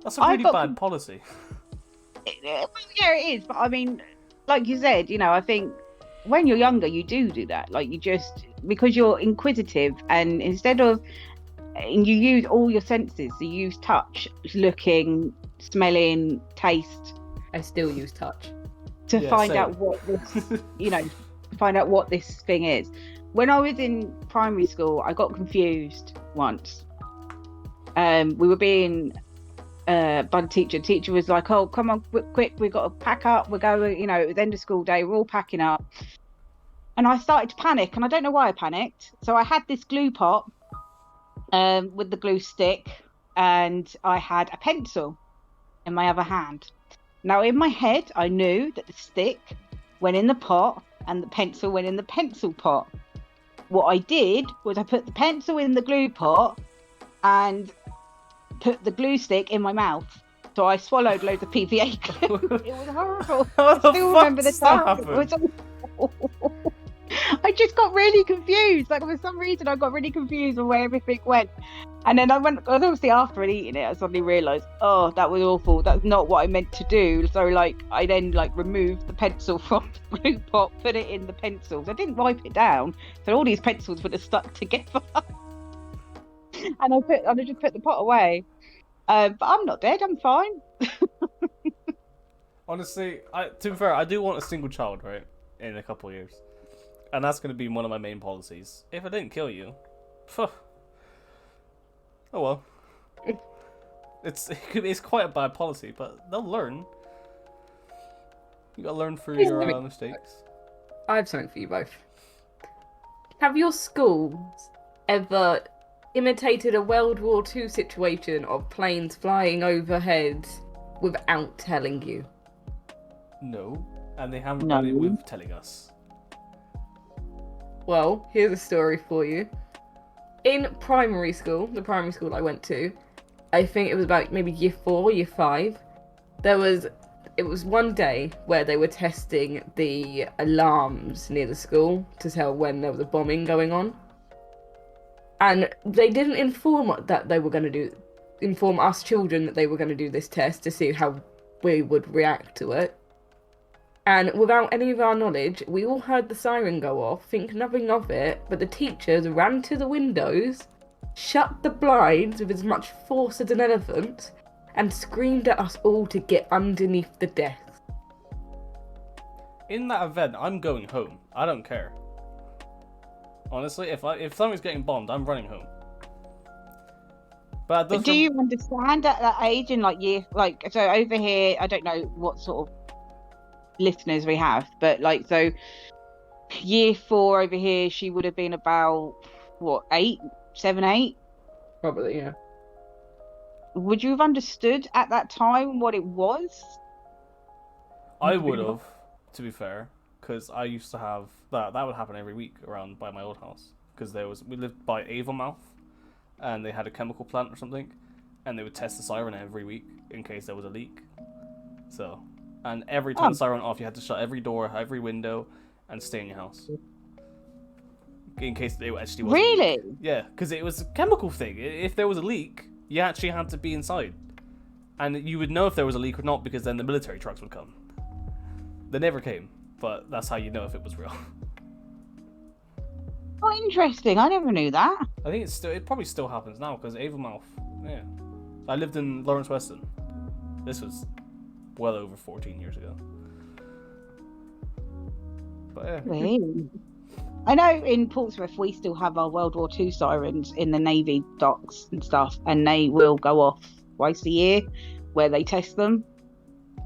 That's a really bad policy. Yeah, it is. But I mean, like you said, I think when you're younger, you do that. Like because you're inquisitive, and and you use all your senses. You use touch, looking, smelling, taste. I still use touch. To find out what this, find out what this thing is. When I was in primary school, I got confused once. We were being by the teacher. The teacher was like, "Oh, come on, quick! We've got to pack up. We're going. It was end of school day. We're all packing up." And I started to panic, and I don't know why I panicked. So I had this glue pot with the glue stick, and I had a pencil in my other hand. Now, in my head, I knew that the stick went in the pot and the pencil went in the pencil pot. What I did was I put the pencil in the glue pot and put the glue stick in my mouth. So I swallowed loads of PVA glue. It was horrible. How the I still fuck remember the does that time. happen? It was awful. I just got really confused. Like, for some reason, I got really confused on where everything went. And then obviously after eating it, I suddenly realised, oh, that was awful. That's not what I meant to do. So, I then, removed the pencil from the glue pot, put it in the pencils. I didn't wipe it down. So all these pencils would have stuck together. And I just put the pot away. But I'm not dead. I'm fine. Honestly, to be fair, I do want a single child, right? In a couple of years. And that's going to be one of my main policies. If I didn't kill you, phew. Oh well. It's quite a bad policy, but they'll learn. You gotta learn through your mistakes. I have something for you both. Have your schools ever imitated a World War II situation of planes flying overhead without telling you? No, and they haven't done it with telling us. Well, here's a story for you. in primary school, the primary school I went to, I think it was about maybe year 4, year 5. It was one day where they were testing the alarms near the school to tell when there was a bombing going on. And they didn't inform us children that they were going to do this test to see how we would react to it. And without any of our knowledge, we all heard the siren go off, think nothing of it, but the teachers ran to the windows, shut the blinds with as much force as an elephant, and screamed at us all to get underneath the desk. In that event, I'm going home. I don't care. Honestly, if something's getting bombed, I'm running home. But Do you understand at that age in like so over here, I don't know what sort of listeners we have, but like so year 4 over here, she would have been about what, 7, 8? Probably, yeah. Would you have understood at that time what it was? I would have, to be fair, because I used to have that would happen every week around by my old house, because we lived by Avonmouth, and they had a chemical plant or something, and they would test the siren every week in case there was a leak. So, and every time the siren went off, you had to shut every door, every window, and stay in your house in case it actually was. Really? Yeah, because it was a chemical thing. If there was a leak, you actually had to be inside, and you would know if there was a leak or not because then the military trucks would come. They never came, but that's how you know if it was real. Oh, interesting. I never knew that. I think it probably still happens now because Avonmouth. Yeah, I lived in Lawrence Weston. This was well over 14 years ago. But yeah. Really? I know in Portsmouth we still have our World War II sirens in the Navy docks and stuff, and they will go off twice a year where they test them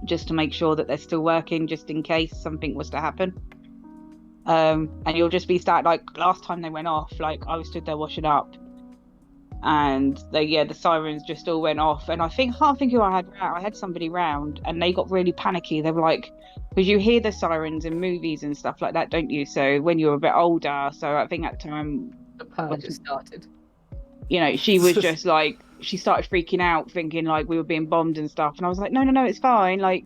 just to make sure that they're still working, just in case something was to happen. And you'll just be like last time they went off, like I was stood there washing up, and the sirens just all went off, and I can't think who I had round. I had somebody round, and they got really panicky. They were like, because you hear the sirens in movies and stuff like that, don't you? So when you're a bit older, so I think at the time The purge just started. You know, she was just like, she started freaking out, thinking like we were being bombed and stuff, and I was like, no, it's fine. Like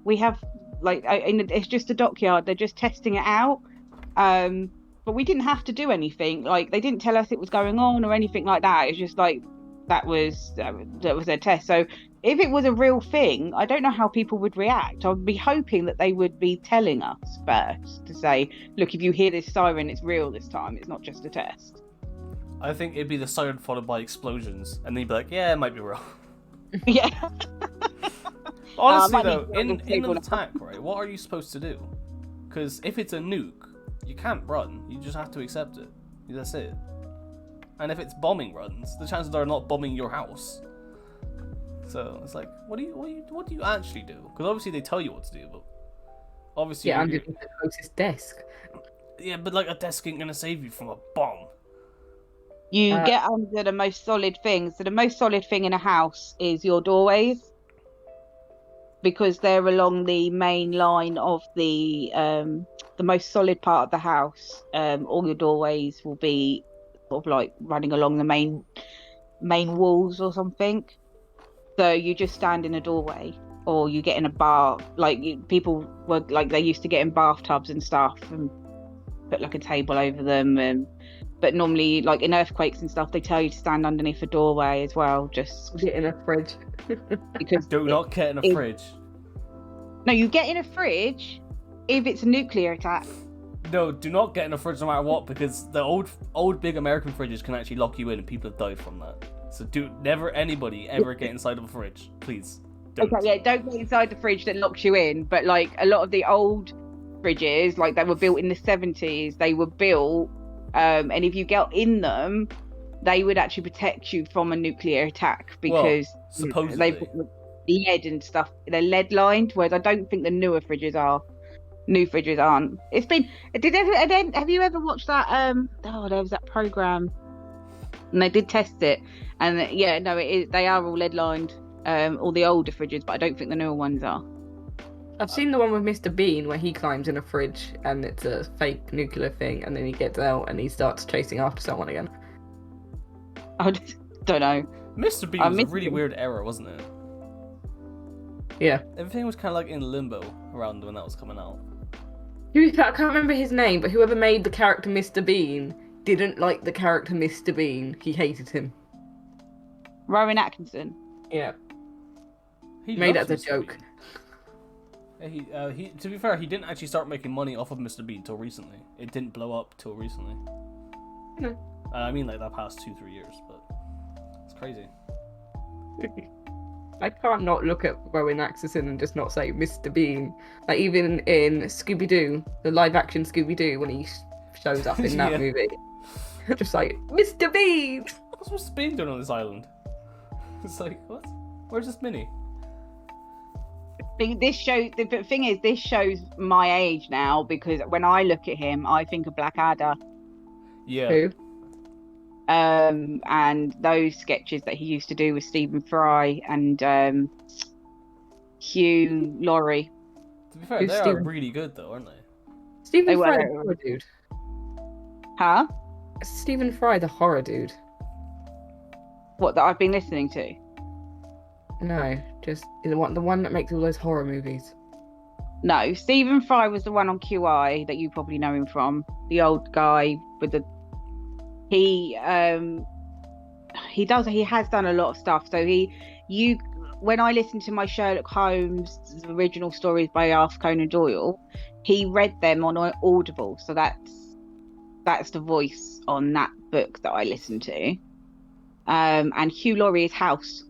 we have it's just a dockyard. They're just testing it out. But we didn't have to do anything. Like they didn't tell us it was going on or anything like that. It's just like that was their test. So if it was a real thing, I don't know how people would react. I would be hoping that they would be telling us first to say, look, if you hear this siren, it's real this time. It's not just a test. I think it'd be the siren followed by explosions, and then you'd be like, yeah, it might be real. Yeah. Honestly, though, in an attack, right, what are you supposed to do? Because if it's a nuke, you can't run. You just have to accept it. That's it. And if it's bombing runs, the chances are not bombing your house. So it's like, what do you actually do? Because obviously they tell you what to do, but obviously underneath the closest desk. Yeah, but like a desk ain't gonna save you from a bomb. You get under the most solid things. So the most solid thing in a house is your doorways, because they're along the main line of the most solid part of the house. All your doorways will be sort of like running along the main walls or something. So you just stand in a doorway, or you get in a bar. Like people were like, they used to get in bathtubs and stuff and put like a table over them. But normally, like in earthquakes and stuff, they tell you to stand underneath a doorway as well. Just get in a fridge. Because do not get in a fridge. No, you get in a fridge if it's a nuclear attack. No, do not get in a fridge no matter what, because the old big American fridges can actually lock you in, and people have died from that. So never anybody ever get inside of a fridge, please. Don't. Okay, yeah, don't get inside the fridge that locks you in. But like a lot of the old fridges, like they were built in the 70s, they were built, and if you get in them, they would actually protect you from a nuclear attack, because supposedly lead and stuff, they're lead lined, whereas I don't think the newer fridges are. New fridges aren't. It's been. Have you ever watched that? There was that program, and they did test it, and yeah, no, it is. They are all lead lined. All the older fridges, but I don't think the newer ones are. I've seen the one with Mr. Bean where he climbs in a fridge and it's a fake nuclear thing, and then he gets out and he starts chasing after someone again. I just don't know. Mr. Bean I was a missed really him. weird era, wasn't it? Yeah. Everything was kind of like in limbo around when that was coming out. I can't remember his name, but whoever made the character Mr. Bean didn't like the character Mr. Bean. He hated him. Rowan Atkinson. Yeah. He Made it loves as a Mr. joke. Bean. Yeah, he to be fair, he didn't actually start making money off of Mr. Bean till recently. It didn't blow up till recently. No. I mean, like that past 2-3 years, but it's crazy. I can't not look at Rowan Atkinson and just not say Mr. Bean. Like even in Scooby-Doo, the live-action Scooby-Doo, when he shows up in that Yeah. movie, just like Mr. Bean. What's Mr. Bean doing on this island? It's like, what? Where's this Minnie? This show. The thing is, this shows my age now because when I look at him, I think of Blackadder. Yeah. Who? And those sketches that he used to do with Stephen Fry and Hugh Laurie. To be fair, Who's they are Stephen? really good though, aren't they? Stephen They Fry, were. the horror dude. Huh? Stephen Fry, the horror dude. What that I've been listening to? No, just the one that makes all those horror movies. No, Stephen Fry was the one on QI that you probably know him from. The old guy with the. He has done a lot of stuff. So when I listened to my Sherlock Holmes original stories by Arthur Conan Doyle, he read them on Audible. So that's the voice on that book that I listened to. And Hugh Laurie is House.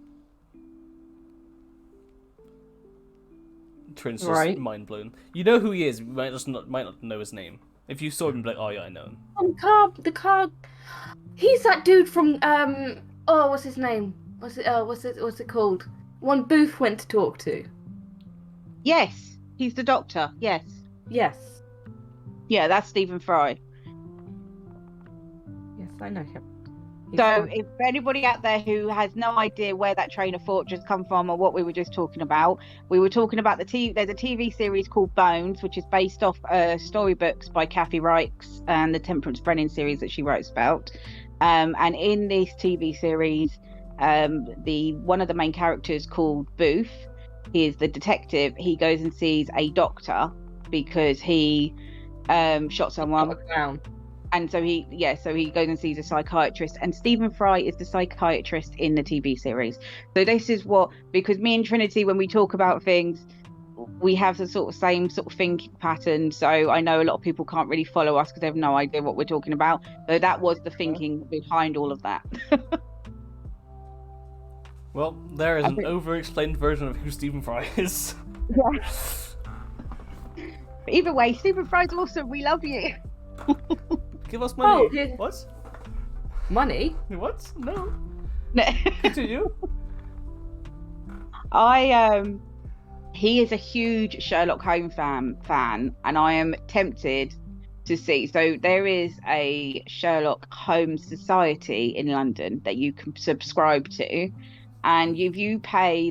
Trin's Right. just mind blown. You know who he is, you might not know his name. If you saw him, be like, oh yeah, I know him. The car. He's that dude from oh, what's his name? What's it called? One Booth went to talk to. Yes, he's the Doctor. Yes, Yes. yeah, that's Stephen Fry. Yes, I know him. He's So, fine. if anybody out there who has no idea where that train of thought just come from or what we were just talking about, we were talking about there's a TV series called Bones, which is based off storybooks by Kathy Reichs and the Temperance Brennan series that she wrote about. And in this TV series, one of the main characters called Booth, he is the detective. He goes and sees a doctor because he shot someone. Down. And so he goes and sees a psychiatrist, and Stephen Fry is the psychiatrist in the TV series. So this is because me and Trinity, when we talk about things, we have the same sort of thinking pattern. So I know a lot of people can't really follow us because they have no idea what we're talking about. So that was the thinking behind all of that. Well, there is an over-explained version of who Stephen Fry is. Yeah. But either way, Stephen Fry's awesome. We love you. Give us money. Oh, yeah. What? Money? What? No. No. Continue. He is a huge Sherlock Holmes fan, and I am tempted to see. So there is a Sherlock Holmes Society in London that you can subscribe to, and if you pay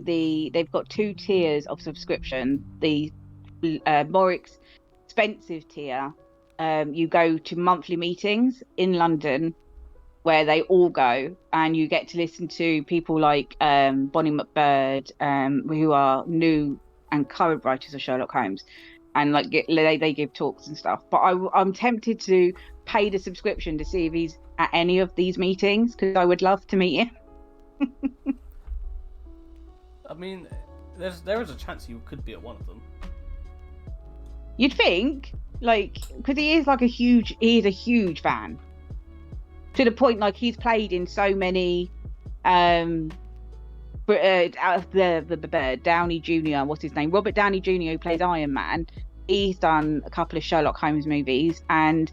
they've got 2 tiers of subscription. The more expensive tier, you go to monthly meetings in London where they all go, and you get to listen to people like Bonnie McBird, who are new and current writers of Sherlock Holmes, and like they give talks and stuff. But I'm tempted to pay the subscription to see if he's at any of these meetings, because I would love to meet him. I mean, there is a chance you could be at one of them. You'd think, like, because he is a huge fan, to the point like he's played in so many Downey Jr. What's his name? Robert Downey Jr. who plays Iron Man. He's done a couple of Sherlock Holmes movies, and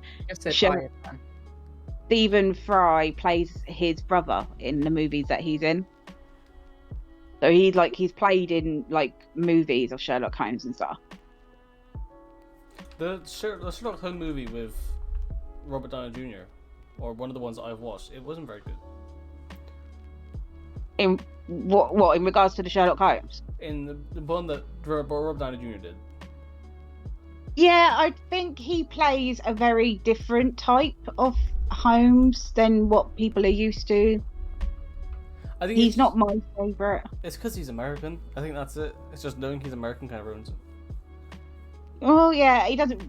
Stephen Fry plays his brother in the movies that he's in. So he's played in like movies of Sherlock Holmes and stuff. The Sherlock Holmes movie with Robert Downey Jr., or one of the ones that I've watched, it wasn't very good. In what in regards to the Sherlock Holmes? In the one that Robert Downey Jr. did. Yeah, I think he plays a very different type of Holmes than what people are used to. I think He's not my favourite. It's because he's American. I think that's it. It's just knowing he's American kind of ruins it. Oh yeah, he doesn't.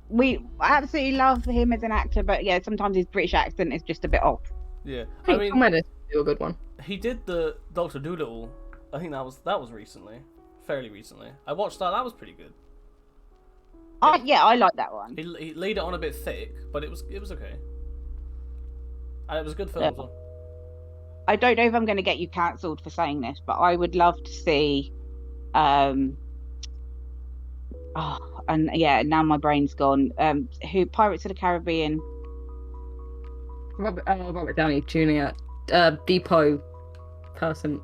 We absolutely love him as an actor, but yeah, sometimes his British accent is just a bit off. Yeah, I I mean, Tom Ellis would do a good one. he did the Doctor Dolittle. I think that was recently, fairly recently. I watched that. That was pretty good. I like that one. He laid it on a bit thick, but it was okay. And it was a good film Yeah. as well. I don't know if I'm going to get you cancelled for saying this, but I would love to see. And yeah, now my brain's gone. Who Pirates of the Caribbean? Robert Downey Jr. Depot person.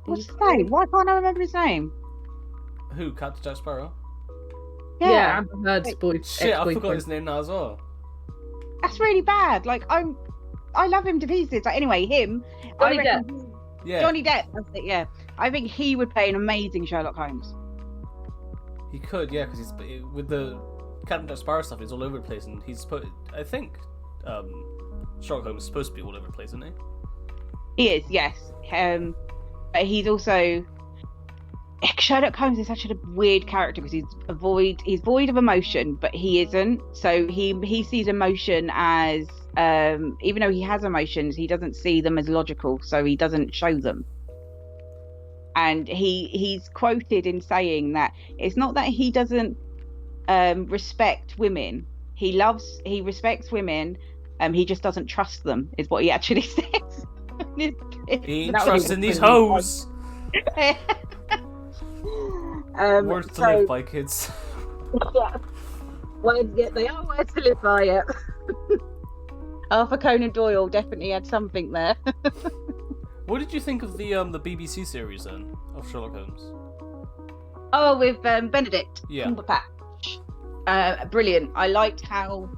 What's his name? Why can't I remember his name? Who? Captain Jack Sparrow? Yeah, Amber Heard's Shit, I forgot ex-boyfriend. his name now as well. That's really bad. Like I love him to pieces. Like, anyway, him. Johnny I reckon Yeah, Johnny Depp. That's it. Yeah, I think he would play an amazing Sherlock Holmes. he could. Yeah, because he's with the Captain Jack Sparrow stuff. He's all over the place, and I think Sherlock Holmes is supposed to be all over the place, isn't he? He is, yes. But he's also Sherlock Holmes is such a weird character because he's void of emotion, but he isn't. So he sees emotion as even though he has emotions, he doesn't see them as logical, so he doesn't show them. And he's quoted in saying that it's not that he doesn't respect women. He respects women. He just doesn't trust them, is what he actually says. He ain't trusting these hoes. Words to live by, kids. Yeah. They are words to live by, yeah. Arthur Conan Doyle definitely had something there. What did you think of the BBC series then of Sherlock Holmes? Oh, with Benedict Yeah. Cumberbatch. Brilliant. I liked how,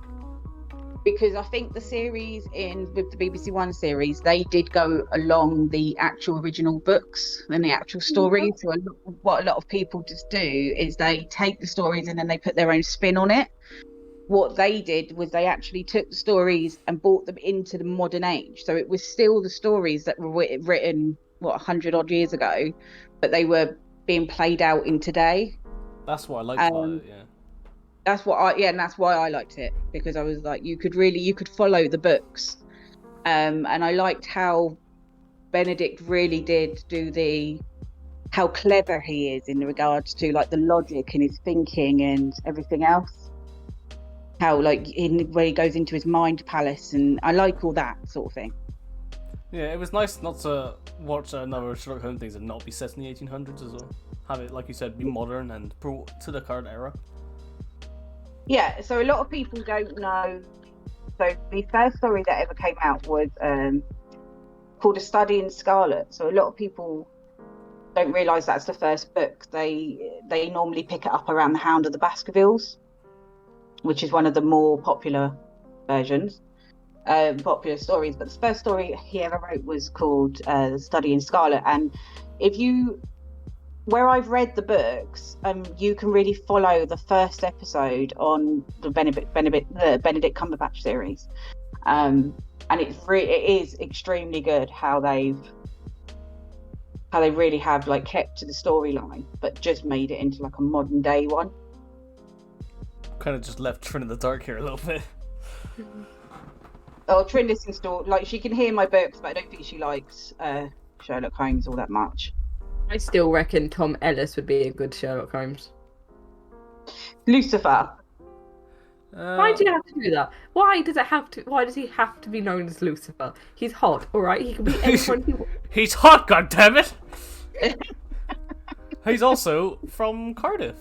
because I think the series with the BBC One series, they did go along the actual original books and the actual stories. So what a lot of people just do is they take the stories and then they put their own spin on it. What they did was they actually took the stories and brought them into the modern age. So it was still the stories that were written 100 odd years ago, but they were being played out in today. That's what I liked about it. Yeah. That's why I liked it, because I was like, you could follow the books, and I liked how Benedict really did do how clever he is in regards to like the logic in his thinking and everything else. How like where he goes into his mind palace, and I like all that sort of thing. Yeah, it was nice not to watch another Sherlock Holmes things and not be set in the 1800s as well. Have it, like you said, be modern and brought to the current era. Yeah, so a lot of people don't know. So the first story that ever came out was called A Study in Scarlet. So a lot of people don't realise that's the first book. They normally pick it up around The Hound of the Baskervilles, which is one of the more popular versions, popular stories. But the first story he ever wrote was called The Study in Scarlet. And where I've read the books, you can really follow the first episode on the Benedict Cumberbatch series, and it is extremely good how they really have like kept to the storyline, but just made it into like a modern day one. Kind of just left Trin in the dark here a little bit. Oh, Trin listens to like she can hear my books, but I don't think she likes Sherlock Holmes all that much. I still reckon Tom Ellis would be a good Sherlock Holmes. Lucifer. Why do you have to do that? Why does he have to be known as Lucifer? He's hot, alright? He can be anyone he wants. He's hot, goddammit! He's also from Cardiff.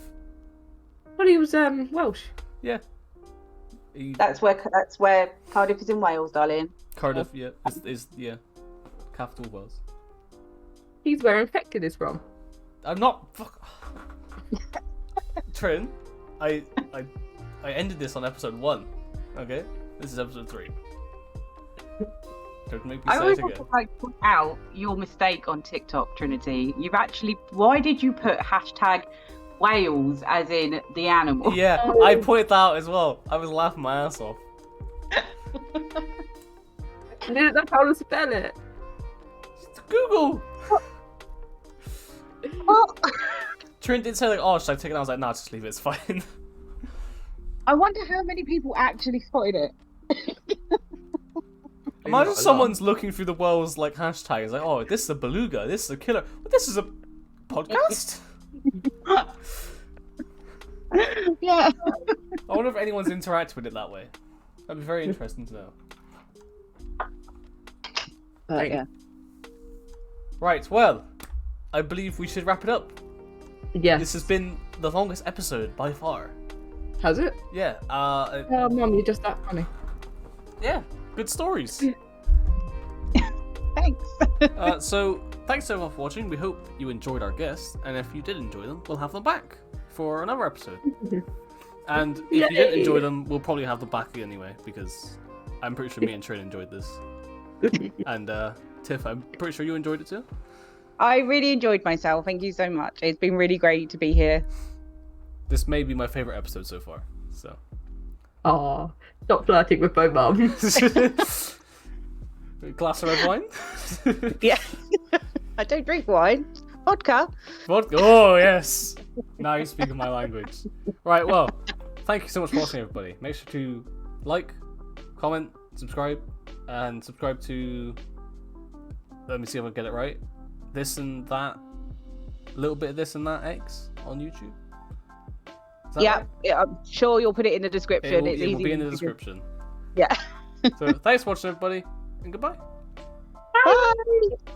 Well, he was Welsh. Yeah. That's where Cardiff is in Wales, darling. Cardiff, yeah, is capital of Wales. He's where Infected is from. I'm not. Fuck. Trin, I ended this on episode 1. Okay, this is episode 3. Don't make me I say always it want again. to like point out your mistake on TikTok, Trinity. Why did you put hashtag Wales as in the animal? Yeah, I pointed that out as well. I was laughing my ass off. I didn't know how to spell it. Google. What? Trin did say like, "Oh, should I take it?" I was like, "Nah, just leave it. It's fine." I wonder how many people actually spotted it. Imagine Not a someone's looking through the world's like hashtags, like, "Oh, this is a beluga. This is a killer. But this is a podcast." Yeah. I wonder if anyone's interacted with it that way. That'd be very interesting to know. Yeah. Right, well, I believe we should wrap it up. Yes. This has been the longest episode by far. Has it? Yeah, Oh, Mum, you're just that funny. yeah, good stories. Thanks. So, thanks everyone for watching. We hope you enjoyed our guests, and if you did enjoy them, we'll have them back for another episode. And if you didn't Yay. enjoy them, we'll probably have them back anyway, because I'm pretty sure me and Trin enjoyed this. And Tiff, I'm pretty sure you enjoyed it too. I really enjoyed myself. Thank you so much. It's been really great to be here. This may be my favourite episode so far, so. Aw, stop flirting with my mum. Glass of red wine? Yeah. I don't drink wine. Vodka. Vodka. Oh, yes! Now you're speaking my language. Right, well, thank you so much for watching, everybody. Make sure to like, comment, subscribe, and subscribe to... Let me see if I get it right. This and that. A little bit of this and that X on YouTube. Is that Yeah, right? yeah, I'm sure you'll put it in the description. It will, It's it will easy be in the to- description. Yeah. So, thanks for watching, everybody, and goodbye. Bye.